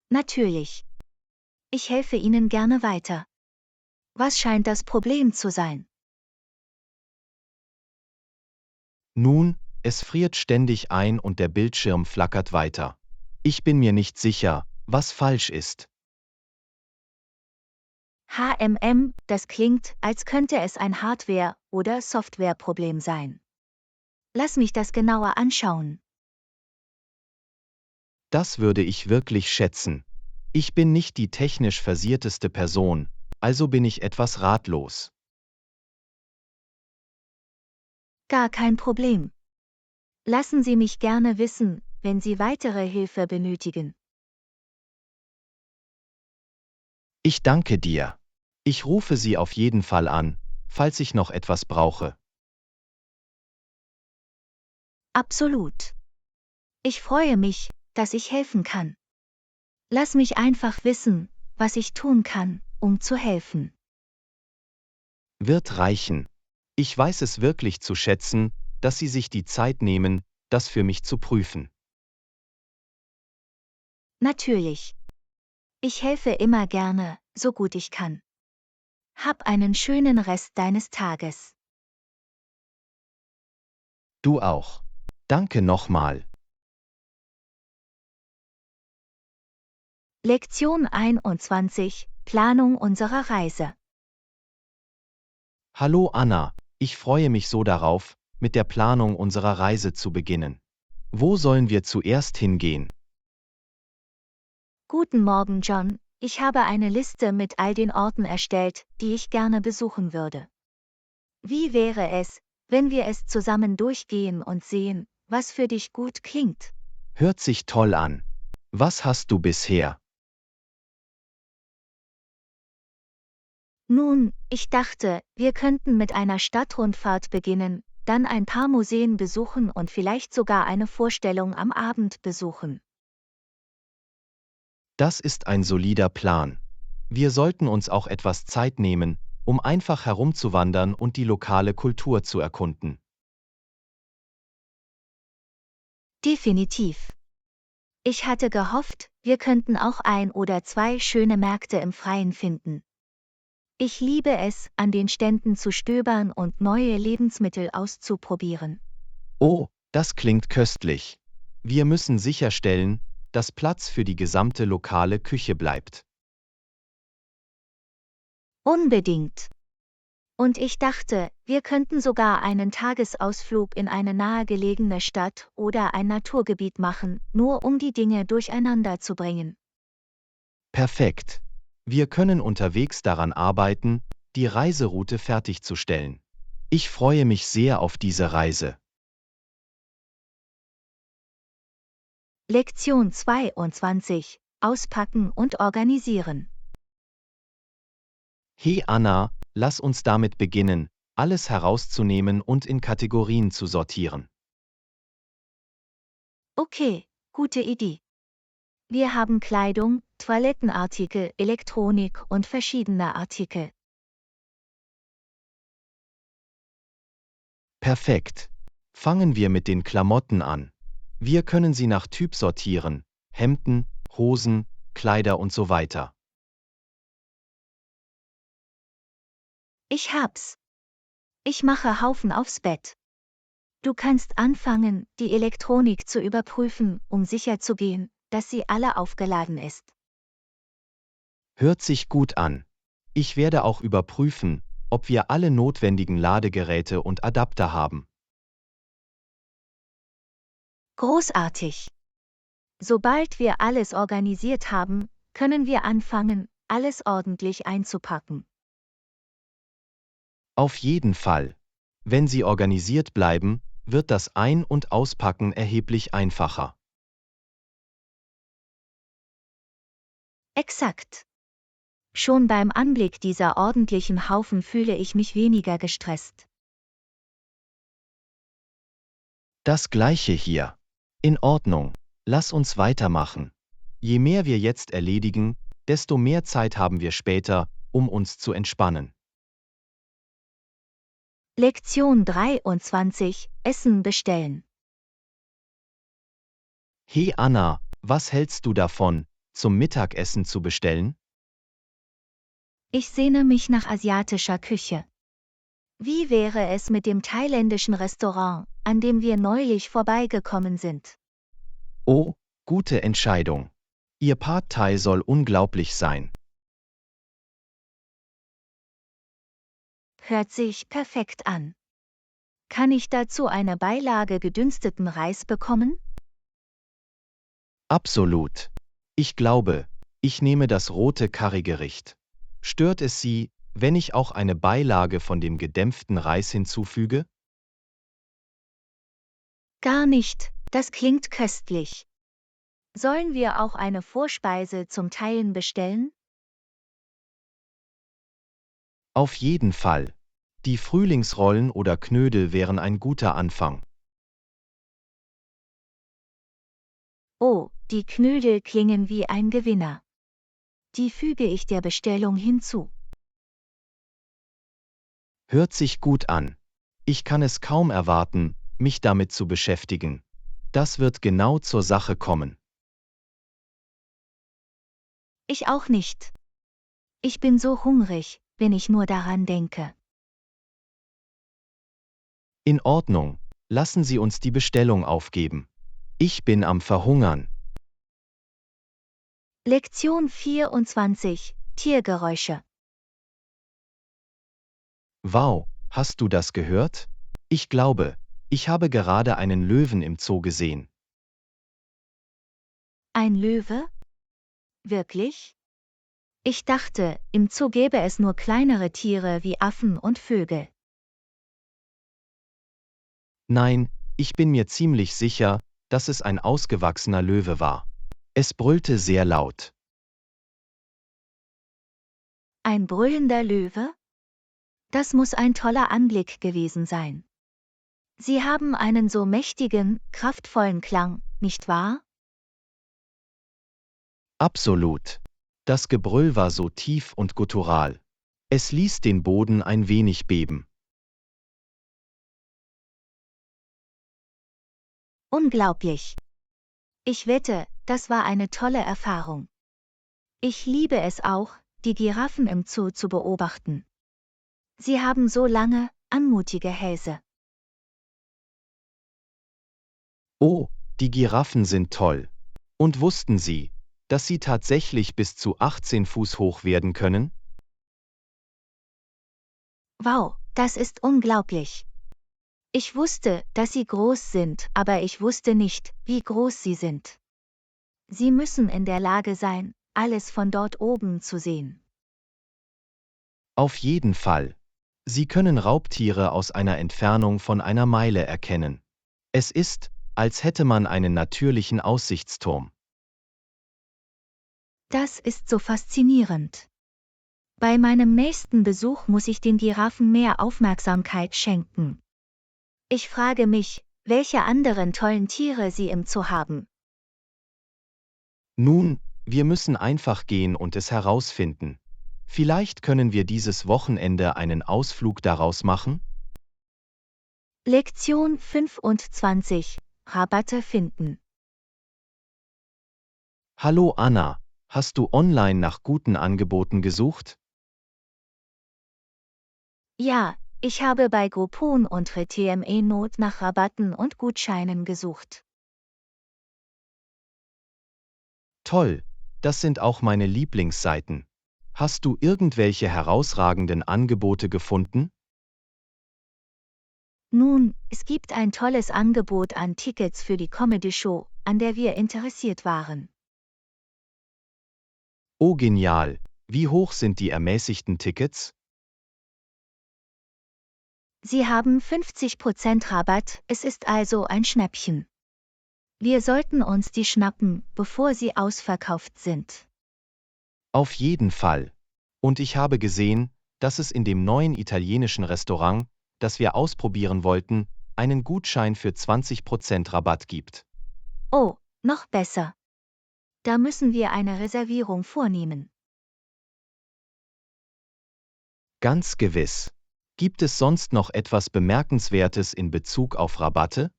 Natürlich. Ich helfe Ihnen gerne weiter. Was scheint das Problem zu sein? Nun, es friert ständig ein und der Bildschirm flackert weiter. Ich bin mir nicht sicher, was falsch ist. das klingt, als könnte es ein Hardware- oder Softwareproblem sein. Lass mich das genauer anschauen. Das würde ich wirklich schätzen. Ich bin nicht die technisch versierteste Person, also bin ich etwas ratlos. Gar kein Problem. Lassen Sie mich gerne wissen, wenn Sie weitere Hilfe benötigen. Ich danke dir. Ich rufe Sie auf jeden Fall an, falls ich noch etwas brauche. Absolut. Ich freue mich, dass ich helfen kann. Lass mich einfach wissen, was ich tun kann, um zu helfen. Wird reichen. Ich weiß es wirklich zu schätzen, dass Sie sich die Zeit nehmen, das für mich zu prüfen. Natürlich. Ich helfe immer gerne, so gut ich kann. Hab einen schönen Rest deines Tages. Du auch. Danke nochmal. Lektion 21: Planung unserer Reise. Hallo Anna, ich freue mich so darauf, mit der Planung unserer Reise zu beginnen. Wo sollen wir zuerst hingehen? Guten Morgen, John. Ich habe eine Liste mit all den Orten erstellt, die ich gerne besuchen würde. Wie wäre es, wenn wir es zusammen durchgehen und sehen, was für dich gut klingt? Hört sich toll an. Was hast du bisher? Nun, ich dachte, wir könnten mit einer Stadtrundfahrt beginnen, dann ein paar Museen besuchen und vielleicht sogar eine Vorstellung am Abend besuchen. Das ist ein solider Plan. Wir sollten uns auch etwas Zeit nehmen, um einfach herumzuwandern und die lokale Kultur zu erkunden. Definitiv. Ich hatte gehofft, wir könnten auch ein oder zwei schöne Märkte im Freien finden. Ich liebe es, an den Ständen zu stöbern und neue Lebensmittel auszuprobieren. Oh, das klingt köstlich. Wir müssen sicherstellen, dass Platz für die gesamte lokale Küche bleibt. Unbedingt. Und ich dachte, wir könnten sogar einen Tagesausflug in eine nahegelegene Stadt oder ein Naturgebiet machen, nur um die Dinge durcheinander zu bringen. Perfekt. Wir können unterwegs daran arbeiten, die Reiseroute fertigzustellen. Ich freue mich sehr auf diese Reise. Lektion 22: Auspacken und organisieren. Hey Anna, lass uns damit beginnen, alles herauszunehmen und in Kategorien zu sortieren. Okay, gute Idee. Wir haben Kleidung, Toilettenartikel, Elektronik und verschiedene Artikel. Perfekt. Fangen wir mit den Klamotten an. Wir können sie nach Typ sortieren: Hemden, Hosen, Kleider und so weiter. Ich hab's. Ich mache Haufen aufs Bett. Du kannst anfangen, die Elektronik zu überprüfen, um sicherzugehen, dass sie alle aufgeladen ist. Hört sich gut an. Ich werde auch überprüfen, ob wir alle notwendigen Ladegeräte und Adapter haben. Großartig. Sobald wir alles organisiert haben, können wir anfangen, alles ordentlich einzupacken. Auf jeden Fall. Wenn Sie organisiert bleiben, wird das Ein- und Auspacken erheblich einfacher. Exakt. Schon beim Anblick dieser ordentlichen Haufen fühle ich mich weniger gestresst. Das gleiche hier. In Ordnung. Lass uns weitermachen. Je mehr wir jetzt erledigen, desto mehr Zeit haben wir später, um uns zu entspannen. Lektion 23: Essen bestellen. Hey Anna, was hältst du davon, zum Mittagessen zu bestellen? Ich sehne mich nach asiatischer Küche. Wie wäre es mit dem thailändischen Restaurant, an dem wir neulich vorbeigekommen sind? Oh, gute Entscheidung. Ihr Pad Thai soll unglaublich sein. hört sich perfekt an. Kann ich dazu eine Beilage gedünsteten Reis bekommen? Absolut. Ich glaube, ich nehme das rote Currygericht. Stört es Sie, wenn ich auch eine Beilage von dem gedämpften Reis hinzufüge? Gar nicht, das klingt köstlich. Sollen wir auch eine Vorspeise zum Teilen bestellen? Auf jeden Fall. Die Frühlingsrollen oder Knödel wären ein guter Anfang. Oh, die Knödel klingen wie ein Gewinner. Die füge ich der Bestellung hinzu. Hört sich gut an. Ich kann es kaum erwarten, mich damit zu beschäftigen. Das wird genau zur Sache kommen. Ich auch nicht. Ich bin so hungrig, wenn ich nur daran denke. In Ordnung, lassen Sie uns die Bestellung aufgeben. Ich bin am Verhungern. Lektion 24: Tiergeräusche. Wow, hast du das gehört? Ich glaube, ich habe gerade einen Löwen im Zoo gesehen. Ein Löwe? Wirklich? Ich dachte, im Zoo gäbe es nur kleinere Tiere wie Affen und Vögel. Nein, ich bin mir ziemlich sicher, dass es ein ausgewachsener Löwe war. Es brüllte sehr laut. Ein brüllender Löwe? Das muss ein toller Anblick gewesen sein. Sie haben einen so mächtigen, kraftvollen Klang, nicht wahr? Absolut. Das Gebrüll war so tief und guttural. Es ließ den Boden ein wenig beben. Unglaublich. Ich wette, das war eine tolle Erfahrung. Ich liebe es auch, die Giraffen im Zoo zu beobachten. Sie haben so lange, anmutige Hälse. Oh, die Giraffen sind toll. Und wussten Sie, dass sie tatsächlich bis zu 18 Fuß hoch werden können? Wow, das ist unglaublich. Ich wusste, dass sie groß sind, aber ich wusste nicht, wie groß sie sind. Sie müssen in der Lage sein, alles von dort oben zu sehen. Auf jeden Fall. Sie können Raubtiere aus einer Entfernung von einer Meile erkennen. Es ist, als hätte man einen natürlichen Aussichtsturm. Das ist so faszinierend. Bei meinem nächsten Besuch muss ich den Giraffen mehr Aufmerksamkeit schenken. Ich frage mich, welche anderen tollen Tiere sie im Zoo haben. Nun, wir müssen einfach gehen und es herausfinden. Vielleicht können wir dieses Wochenende einen Ausflug daraus machen? Lektion 25: Rabatte finden. Hallo Anna, hast du online nach guten Angeboten gesucht? Ja, ich habe bei Groupon und RTME Not nach Rabatten und Gutscheinen gesucht. Toll, das sind auch meine Lieblingsseiten. Hast du irgendwelche herausragenden Angebote gefunden? Nun, es gibt ein tolles Angebot an Tickets für die Comedy-Show, an der wir interessiert waren. Oh genial, wie hoch sind die ermäßigten Tickets? Sie haben 50% Rabatt, es ist also ein Schnäppchen. Wir sollten uns die schnappen, bevor sie ausverkauft sind. Auf jeden Fall. Und ich habe gesehen, dass es in dem neuen italienischen Restaurant, das wir ausprobieren wollten, einen Gutschein für 20% Rabatt gibt. Oh, noch besser. Da müssen wir eine Reservierung vornehmen. Ganz gewiss. Gibt es sonst noch etwas Bemerkenswertes in Bezug auf Rabatte?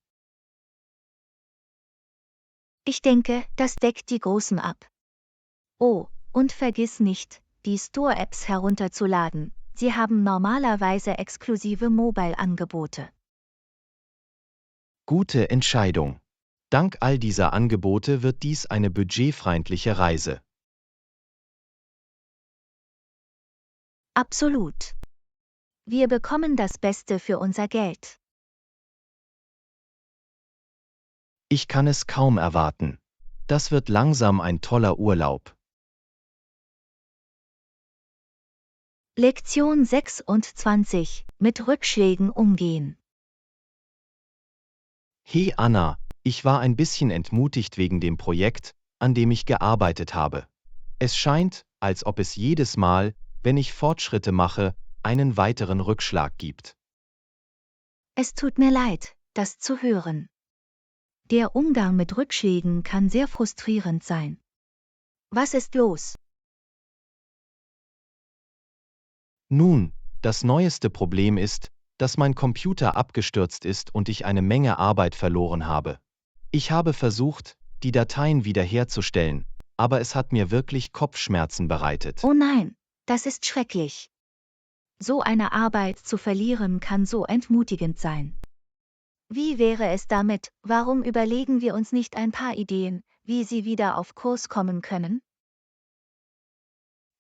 Ich denke, das deckt die Großen ab. Oh, und vergiss nicht, die Store-Apps herunterzuladen. Sie haben normalerweise exklusive Mobile-Angebote. Gute Entscheidung. Dank all dieser Angebote wird dies eine budgetfreundliche Reise. Absolut. Wir bekommen das Beste für unser Geld. Ich kann es kaum erwarten. Das wird langsam ein toller Urlaub. Lektion 26. Mit Rückschlägen umgehen. Hey Anna, ich war ein bisschen entmutigt wegen dem Projekt, an dem ich gearbeitet habe. Es scheint, als ob es jedes Mal, wenn ich Fortschritte mache, einen weiteren Rückschlag gibt. Es tut mir leid, das zu hören. Der Umgang mit Rückschlägen kann sehr frustrierend sein. Was ist los? Nun, das neueste Problem ist, dass mein Computer abgestürzt ist und ich eine Menge Arbeit verloren habe. Ich habe versucht, die Dateien wiederherzustellen, aber es hat mir wirklich Kopfschmerzen bereitet. Oh nein, das ist schrecklich. So eine Arbeit zu verlieren kann so entmutigend sein. Wie wäre es damit, warum überlegen wir uns nicht ein paar Ideen, wie Sie wieder auf Kurs kommen können?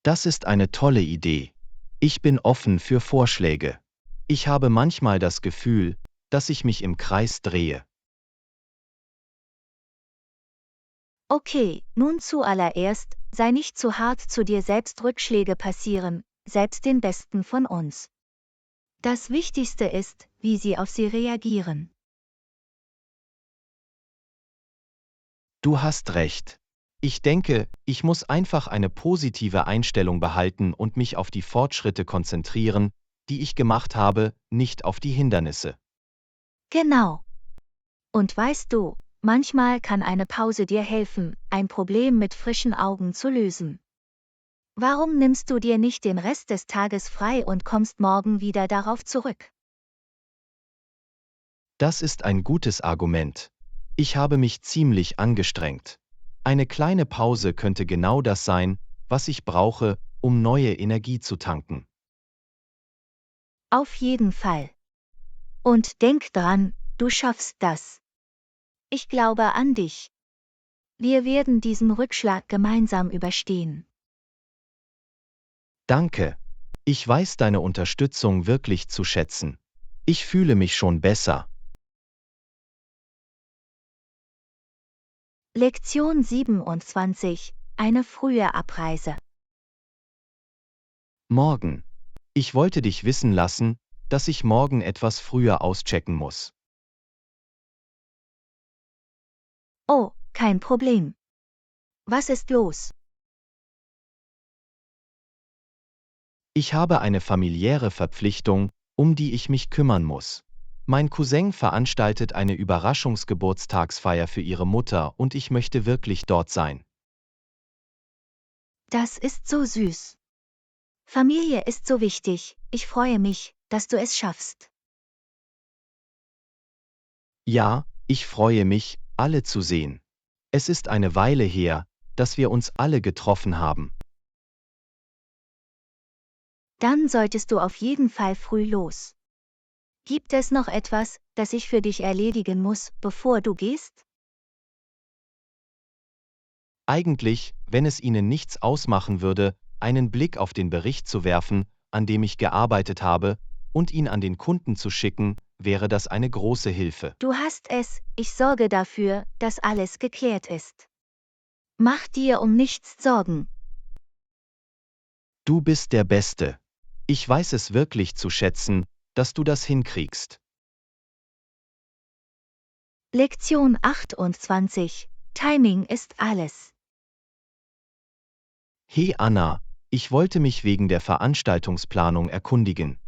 Das ist eine tolle Idee. Ich bin offen für Vorschläge. Ich habe manchmal das Gefühl, dass ich mich im Kreis drehe. Okay, nun zuallererst, sei nicht zu hart zu dir selbst. Rückschläge passieren, selbst den Besten von uns. Das Wichtigste ist, wie sie auf sie reagieren. Du hast recht. Ich denke, ich muss einfach eine positive Einstellung behalten und mich auf die Fortschritte konzentrieren, die ich gemacht habe, nicht auf die Hindernisse. Genau. Und weißt du, manchmal kann eine Pause dir helfen, ein Problem mit frischen Augen zu lösen. Warum nimmst du dir nicht den Rest des Tages frei und kommst morgen wieder darauf zurück? Das ist ein gutes Argument. Ich habe mich ziemlich angestrengt. Eine kleine Pause könnte genau das sein, was ich brauche, um neue Energie zu tanken. Auf jeden Fall. Und denk dran, du schaffst das. Ich glaube an dich. Wir werden diesen Rückschlag gemeinsam überstehen. Danke. Ich weiß deine Unterstützung wirklich zu schätzen. Ich fühle mich schon besser. Lektion 27. Eine frühe Abreise. Morgen. Ich wollte dich wissen lassen, dass ich morgen etwas früher auschecken muss. Oh, kein Problem. Was ist los? Ich habe eine familiäre Verpflichtung, um die ich mich kümmern muss. Mein Cousin veranstaltet eine Überraschungsgeburtstagsfeier für ihre Mutter und ich möchte wirklich dort sein. Das ist so süß. Familie ist so wichtig, ich freue mich, dass du es schaffst. Ja, ich freue mich, alle zu sehen. Es ist eine Weile her, dass wir uns alle getroffen haben. Dann solltest du auf jeden Fall früh los. Gibt es noch etwas, das ich für dich erledigen muss, bevor du gehst? Eigentlich, wenn es Ihnen nichts ausmachen würde, einen Blick auf den Bericht zu werfen, an dem ich gearbeitet habe, und ihn an den Kunden zu schicken, wäre das eine große Hilfe. Du hast es, ich sorge dafür, dass alles geklärt ist. Mach dir um nichts Sorgen. Du bist der Beste. Ich weiß es wirklich zu schätzen, dass du das hinkriegst. Lektion 28. Timing ist alles. Hey Anna, ich wollte mich wegen der Veranstaltungsplanung erkundigen.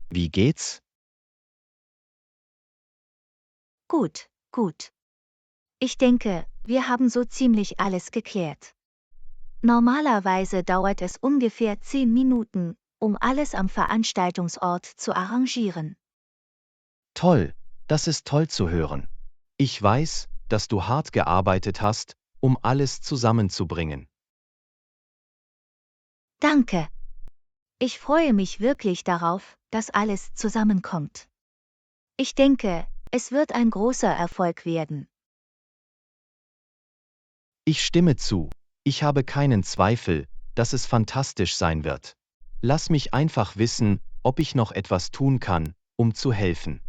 Wie geht's? Gut, gut. Ich denke, wir haben so ziemlich alles geklärt. Normalerweise dauert es ungefähr 10 Minuten, um alles am Veranstaltungsort zu arrangieren. Toll, das ist toll zu hören. Ich weiß, dass du hart gearbeitet hast, um alles zusammenzubringen. Danke. Ich freue mich wirklich darauf, dass alles zusammenkommt. Ich denke, es wird ein großer Erfolg werden. Ich stimme zu. Ich habe keinen Zweifel, dass es fantastisch sein wird. Lass mich einfach wissen, ob ich noch etwas tun kann, um zu helfen.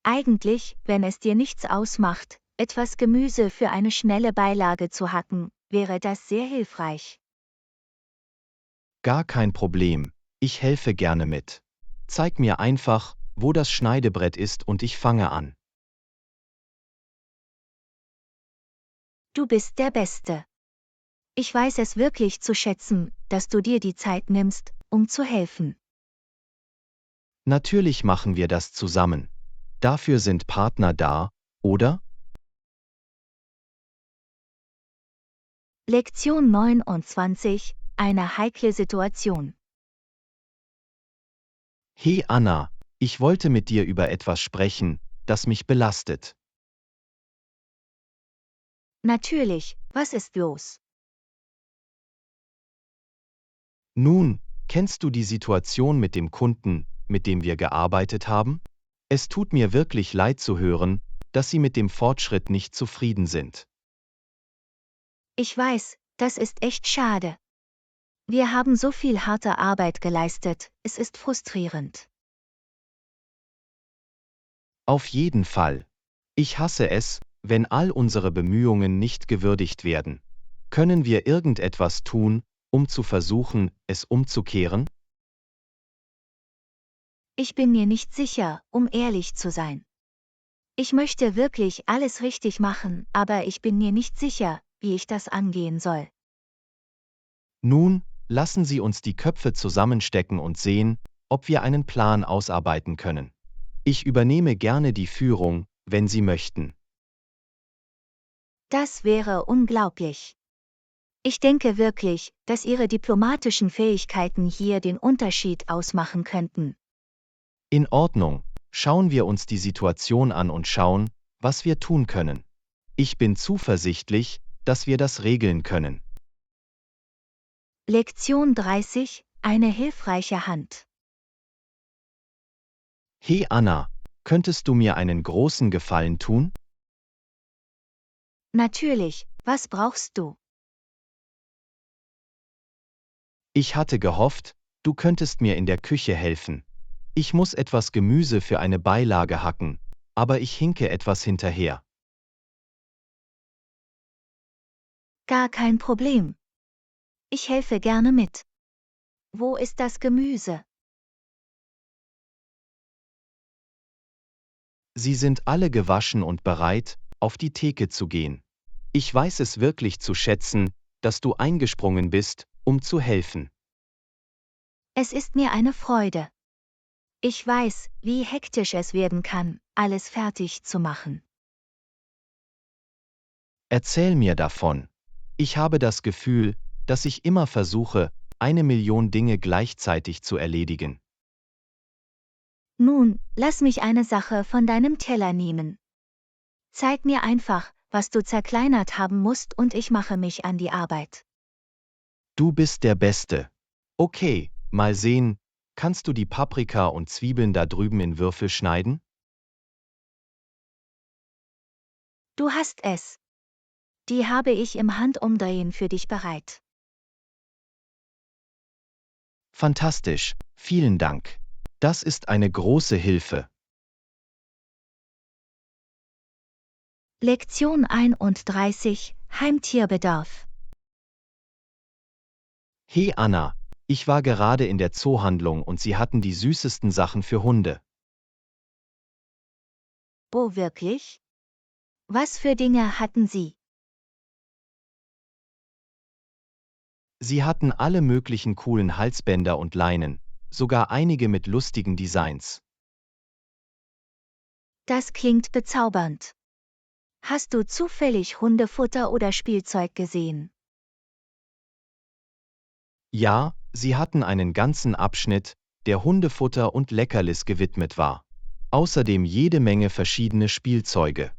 Eigentlich, wenn es dir nichts ausmacht, etwas Gemüse für eine schnelle Beilage zu hacken, wäre das sehr hilfreich. Gar kein Problem, ich helfe gerne mit. Zeig mir einfach, wo das Schneidebrett ist und ich fange an. Du bist der Beste. Ich weiß es wirklich zu schätzen, dass du dir die Zeit nimmst, um zu helfen. Natürlich machen wir das zusammen. Dafür sind Partner da, oder? Lektion 29, eine heikle Situation. Hey Anna, ich wollte mit dir über etwas sprechen, das mich belastet. Natürlich, was ist los? Nun, kennst du die Situation mit dem Kunden, mit dem wir gearbeitet haben? Es tut mir wirklich leid zu hören, dass Sie mit dem Fortschritt nicht zufrieden sind. Ich weiß, das ist echt schade. Wir haben so viel harte Arbeit geleistet, es ist frustrierend. Auf jeden Fall. Ich hasse es, wenn all unsere Bemühungen nicht gewürdigt werden. Können wir irgendetwas tun, um zu versuchen, es umzukehren? Ich bin mir nicht sicher, um ehrlich zu sein. Ich möchte wirklich alles richtig machen, aber ich bin mir nicht sicher, wie ich das angehen soll. Nun, lassen Sie uns die Köpfe zusammenstecken und sehen, ob wir einen Plan ausarbeiten können. Ich übernehme gerne die Führung, wenn Sie möchten. Das wäre unglaublich. Ich denke wirklich, dass Ihre diplomatischen Fähigkeiten hier den Unterschied ausmachen könnten. In Ordnung, schauen wir uns die Situation an und schauen, was wir tun können. Ich bin zuversichtlich, dass wir das regeln können. Lektion 30, eine hilfreiche Hand. Hey Anna, könntest du mir einen großen Gefallen tun? Natürlich, was brauchst du? Ich hatte gehofft, du könntest mir in der Küche helfen. Ich muss etwas Gemüse für eine Beilage hacken, aber ich hinke etwas hinterher. Gar kein Problem. Ich helfe gerne mit. Wo ist das Gemüse? Sie sind alle gewaschen und bereit, auf die Theke zu gehen. Ich weiß es wirklich zu schätzen, dass du eingesprungen bist, um zu helfen. Es ist mir eine Freude. Ich weiß, wie hektisch es werden kann, alles fertig zu machen. Erzähl mir davon. Ich habe das Gefühl, dass ich immer versuche, 1 Million Dinge gleichzeitig zu erledigen. Nun, lass mich eine Sache von deinem Teller nehmen. Zeig mir einfach, was du zerkleinert haben musst und ich mache mich an die Arbeit. Du bist der Beste. Okay, mal sehen, kannst du die Paprika und Zwiebeln da drüben in Würfel schneiden? Du hast es. Die habe ich im Handumdrehen für dich bereit. Fantastisch, vielen Dank. Das ist eine große Hilfe. Lektion 31, Heimtierbedarf. Hey Anna, ich war gerade in der Zoohandlung und sie hatten die süßesten Sachen für Hunde. Oh wirklich? Was für Dinge hatten sie? Sie hatten alle möglichen coolen Halsbänder und Leinen, sogar einige mit lustigen Designs. Das klingt bezaubernd. Hast du zufällig Hundefutter oder Spielzeug gesehen? Ja, sie hatten einen ganzen Abschnitt, der Hundefutter und Leckerlis gewidmet war. Außerdem jede Menge verschiedene Spielzeuge.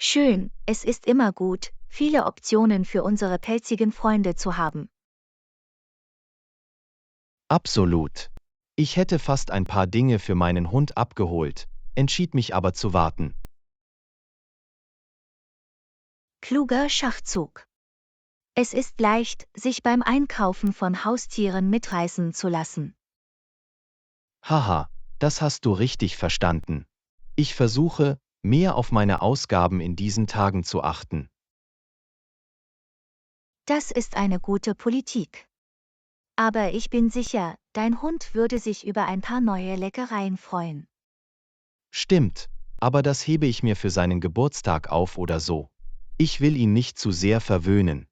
Schön, es ist immer gut, viele Optionen für unsere pelzigen Freunde zu haben. Absolut. Ich hätte fast ein paar Dinge für meinen Hund abgeholt, entschied mich aber zu warten. Kluger Schachzug. Es ist leicht, sich beim Einkaufen von Haustieren mitreißen zu lassen. Haha, das hast du richtig verstanden. Ich versuche, mehr auf meine Ausgaben in diesen Tagen zu achten. Das ist eine gute Politik. Aber ich bin sicher, dein Hund würde sich über ein paar neue Leckereien freuen. Stimmt, aber das hebe ich mir für seinen Geburtstag auf oder so. Ich will ihn nicht zu sehr verwöhnen.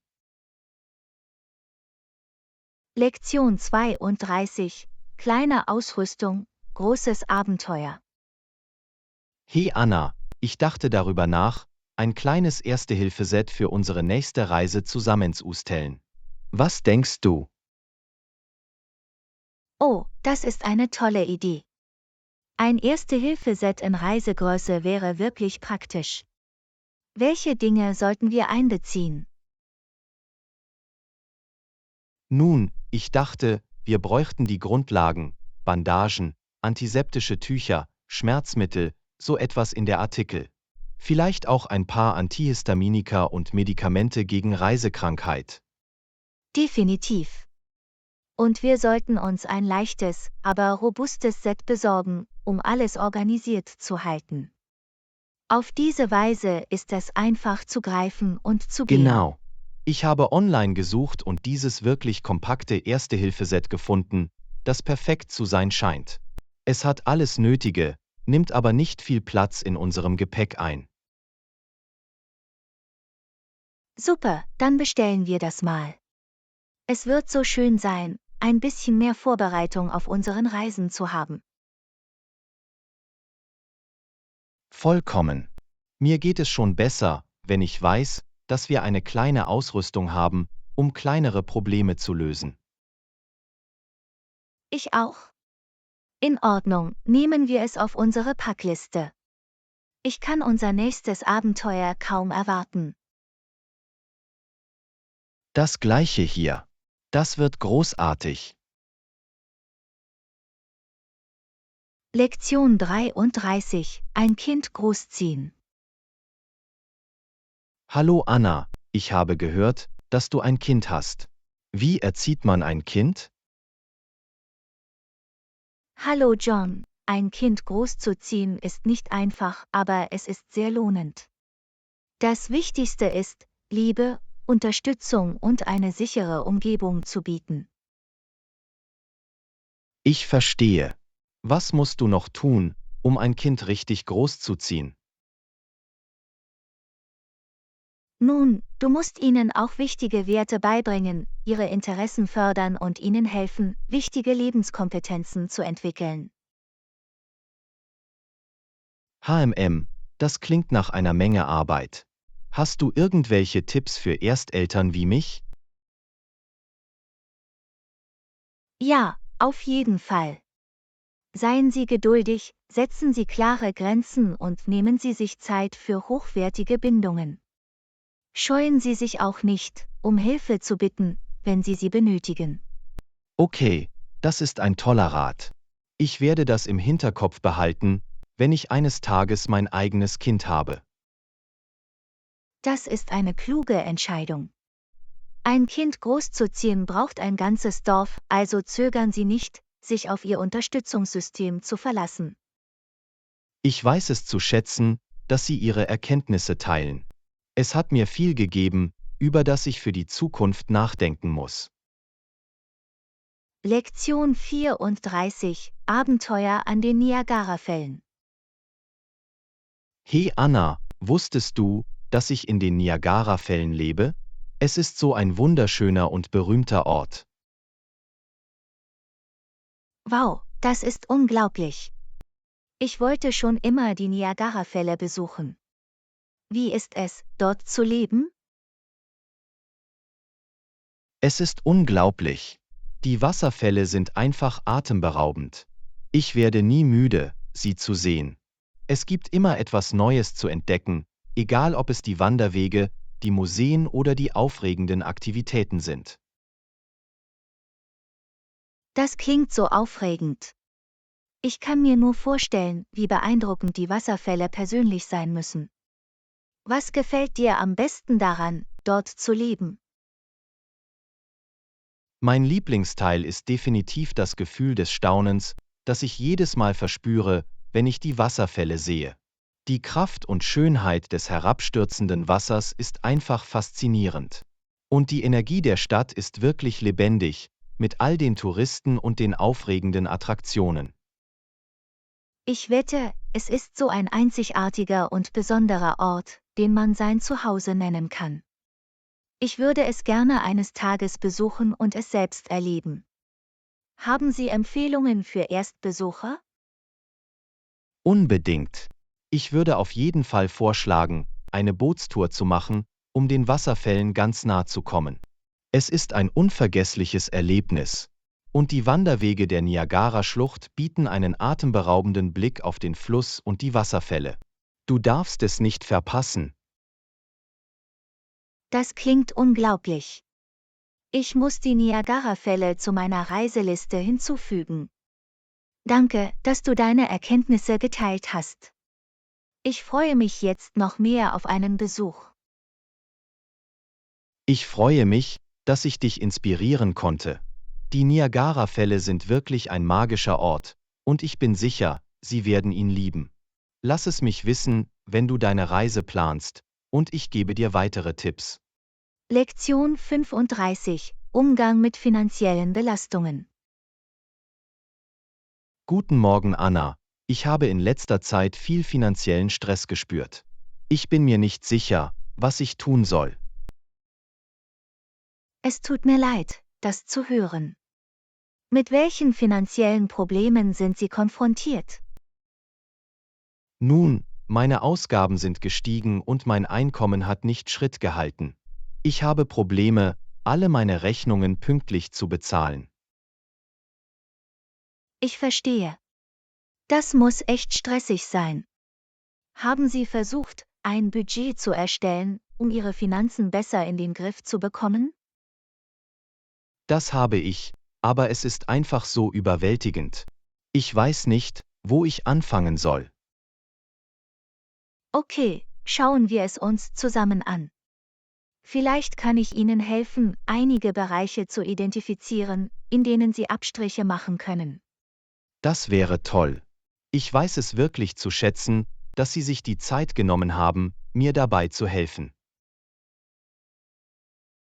Lektion 32. Kleine Ausrüstung, großes Abenteuer. Hey Anna, ich dachte darüber nach, ein kleines Erste-Hilfe-Set für unsere nächste Reise zusammenzustellen. Was denkst du? Oh, das ist eine tolle Idee. Ein Erste-Hilfe-Set in Reisegröße wäre wirklich praktisch. Welche Dinge sollten wir einbeziehen? Nun, ich dachte, wir bräuchten die Grundlagen, Bandagen, antiseptische Tücher, Schmerzmittel, so etwas in der Artikel. Vielleicht auch ein paar Antihistaminika und Medikamente gegen Reisekrankheit. Definitiv. Und wir sollten uns ein leichtes, aber robustes Set besorgen, um alles organisiert zu halten. Auf diese Weise ist es einfach zu greifen und zu gehen. Genau. Ich habe online gesucht und dieses wirklich kompakte Erste-Hilfe-Set gefunden, das perfekt zu sein scheint. Es hat alles Nötige, nimmt aber nicht viel Platz in unserem Gepäck ein. Super, dann bestellen wir das mal. Es wird so schön sein, ein bisschen mehr Vorbereitung auf unseren Reisen zu haben. Vollkommen. Mir geht es schon besser, wenn ich weiß, dass wir eine kleine Ausrüstung haben, um kleinere Probleme zu lösen. Ich auch. In Ordnung, nehmen wir es auf unsere Packliste. Ich kann unser nächstes Abenteuer kaum erwarten. Das gleiche hier. Das wird großartig. Lektion 33. Ein Kind großziehen. Hallo Anna, ich habe gehört, dass du ein Kind hast. Wie erzieht man ein Kind? Hallo John, ein Kind großzuziehen ist nicht einfach, aber es ist sehr lohnend. Das Wichtigste ist, Liebe, Unterstützung und eine sichere Umgebung zu bieten. Ich verstehe. Was musst du noch tun, um ein Kind richtig großzuziehen? Nun, du musst ihnen auch wichtige Werte beibringen, ihre Interessen fördern und ihnen helfen, wichtige Lebenskompetenzen zu entwickeln. Das klingt nach einer Menge Arbeit. Hast du irgendwelche Tipps für Ersteltern wie mich? Ja, auf jeden Fall. Seien Sie geduldig, setzen Sie klare Grenzen und nehmen Sie sich Zeit für hochwertige Bindungen. Scheuen Sie sich auch nicht, um Hilfe zu bitten, wenn Sie sie benötigen. Okay, das ist ein toller Rat. Ich werde das im Hinterkopf behalten, wenn ich eines Tages mein eigenes Kind habe. Das ist eine kluge Entscheidung. Ein Kind großzuziehen braucht ein ganzes Dorf, also zögern Sie nicht, sich auf Ihr Unterstützungssystem zu verlassen. Ich weiß es zu schätzen, dass Sie Ihre Erkenntnisse teilen. Es hat mir viel gegeben, über das ich für die Zukunft nachdenken muss. Lektion 34. Abenteuer an den Niagarafällen. Hey Anna, wusstest du, dass ich in den Niagarafällen lebe? Es ist so ein wunderschöner und berühmter Ort. Wow, das ist unglaublich. Ich wollte schon immer die Niagarafälle besuchen. Wie ist es, dort zu leben? Es ist unglaublich. Die Wasserfälle sind einfach atemberaubend. Ich werde nie müde, sie zu sehen. Es gibt immer etwas Neues zu entdecken, egal ob es die Wanderwege, die Museen oder die aufregenden Aktivitäten sind. Das klingt so aufregend. Ich kann mir nur vorstellen, wie beeindruckend die Wasserfälle persönlich sein müssen. Was gefällt dir am besten daran, dort zu leben? Mein Lieblingsteil ist definitiv das Gefühl des Staunens, das ich jedes Mal verspüre, wenn ich die Wasserfälle sehe. Die Kraft und Schönheit des herabstürzenden Wassers ist einfach faszinierend. Und die Energie der Stadt ist wirklich lebendig, mit all den Touristen und den aufregenden Attraktionen. Ich wette, es ist so ein einzigartiger und besonderer Ort, den man sein Zuhause nennen kann. Ich würde es gerne eines Tages besuchen und es selbst erleben. Haben Sie Empfehlungen für Erstbesucher? Unbedingt. Ich würde auf jeden Fall vorschlagen, eine Bootstour zu machen, um den Wasserfällen ganz nah zu kommen. Es ist ein unvergessliches Erlebnis. Und die Wanderwege der Niagara-Schlucht bieten einen atemberaubenden Blick auf den Fluss und die Wasserfälle. Du darfst es nicht verpassen. Das klingt unglaublich. Ich muss die Niagarafälle zu meiner Reiseliste hinzufügen. Danke, dass du deine Erkenntnisse geteilt hast. Ich freue mich jetzt noch mehr auf einen Besuch. Ich freue mich, dass ich dich inspirieren konnte. Die Niagarafälle sind wirklich ein magischer Ort, und ich bin sicher, sie werden ihn lieben. Lass es mich wissen, wenn du deine Reise planst, und ich gebe dir weitere Tipps. Lektion 35: Umgang mit finanziellen Belastungen. Guten Morgen, Anna. Ich habe in letzter Zeit viel finanziellen Stress gespürt. Ich bin mir nicht sicher, was ich tun soll. Es tut mir leid, das zu hören. Mit welchen finanziellen Problemen sind Sie konfrontiert? Nun, meine Ausgaben sind gestiegen und mein Einkommen hat nicht Schritt gehalten. Ich habe Probleme, alle meine Rechnungen pünktlich zu bezahlen. Ich verstehe. Das muss echt stressig sein. Haben Sie versucht, ein Budget zu erstellen, um Ihre Finanzen besser in den Griff zu bekommen? Das habe ich, aber es ist einfach so überwältigend. Ich weiß nicht, wo ich anfangen soll. Okay, schauen wir es uns zusammen an. Vielleicht kann ich Ihnen helfen, einige Bereiche zu identifizieren, in denen Sie Abstriche machen können. Das wäre toll. Ich weiß es wirklich zu schätzen, dass Sie sich die Zeit genommen haben, mir dabei zu helfen.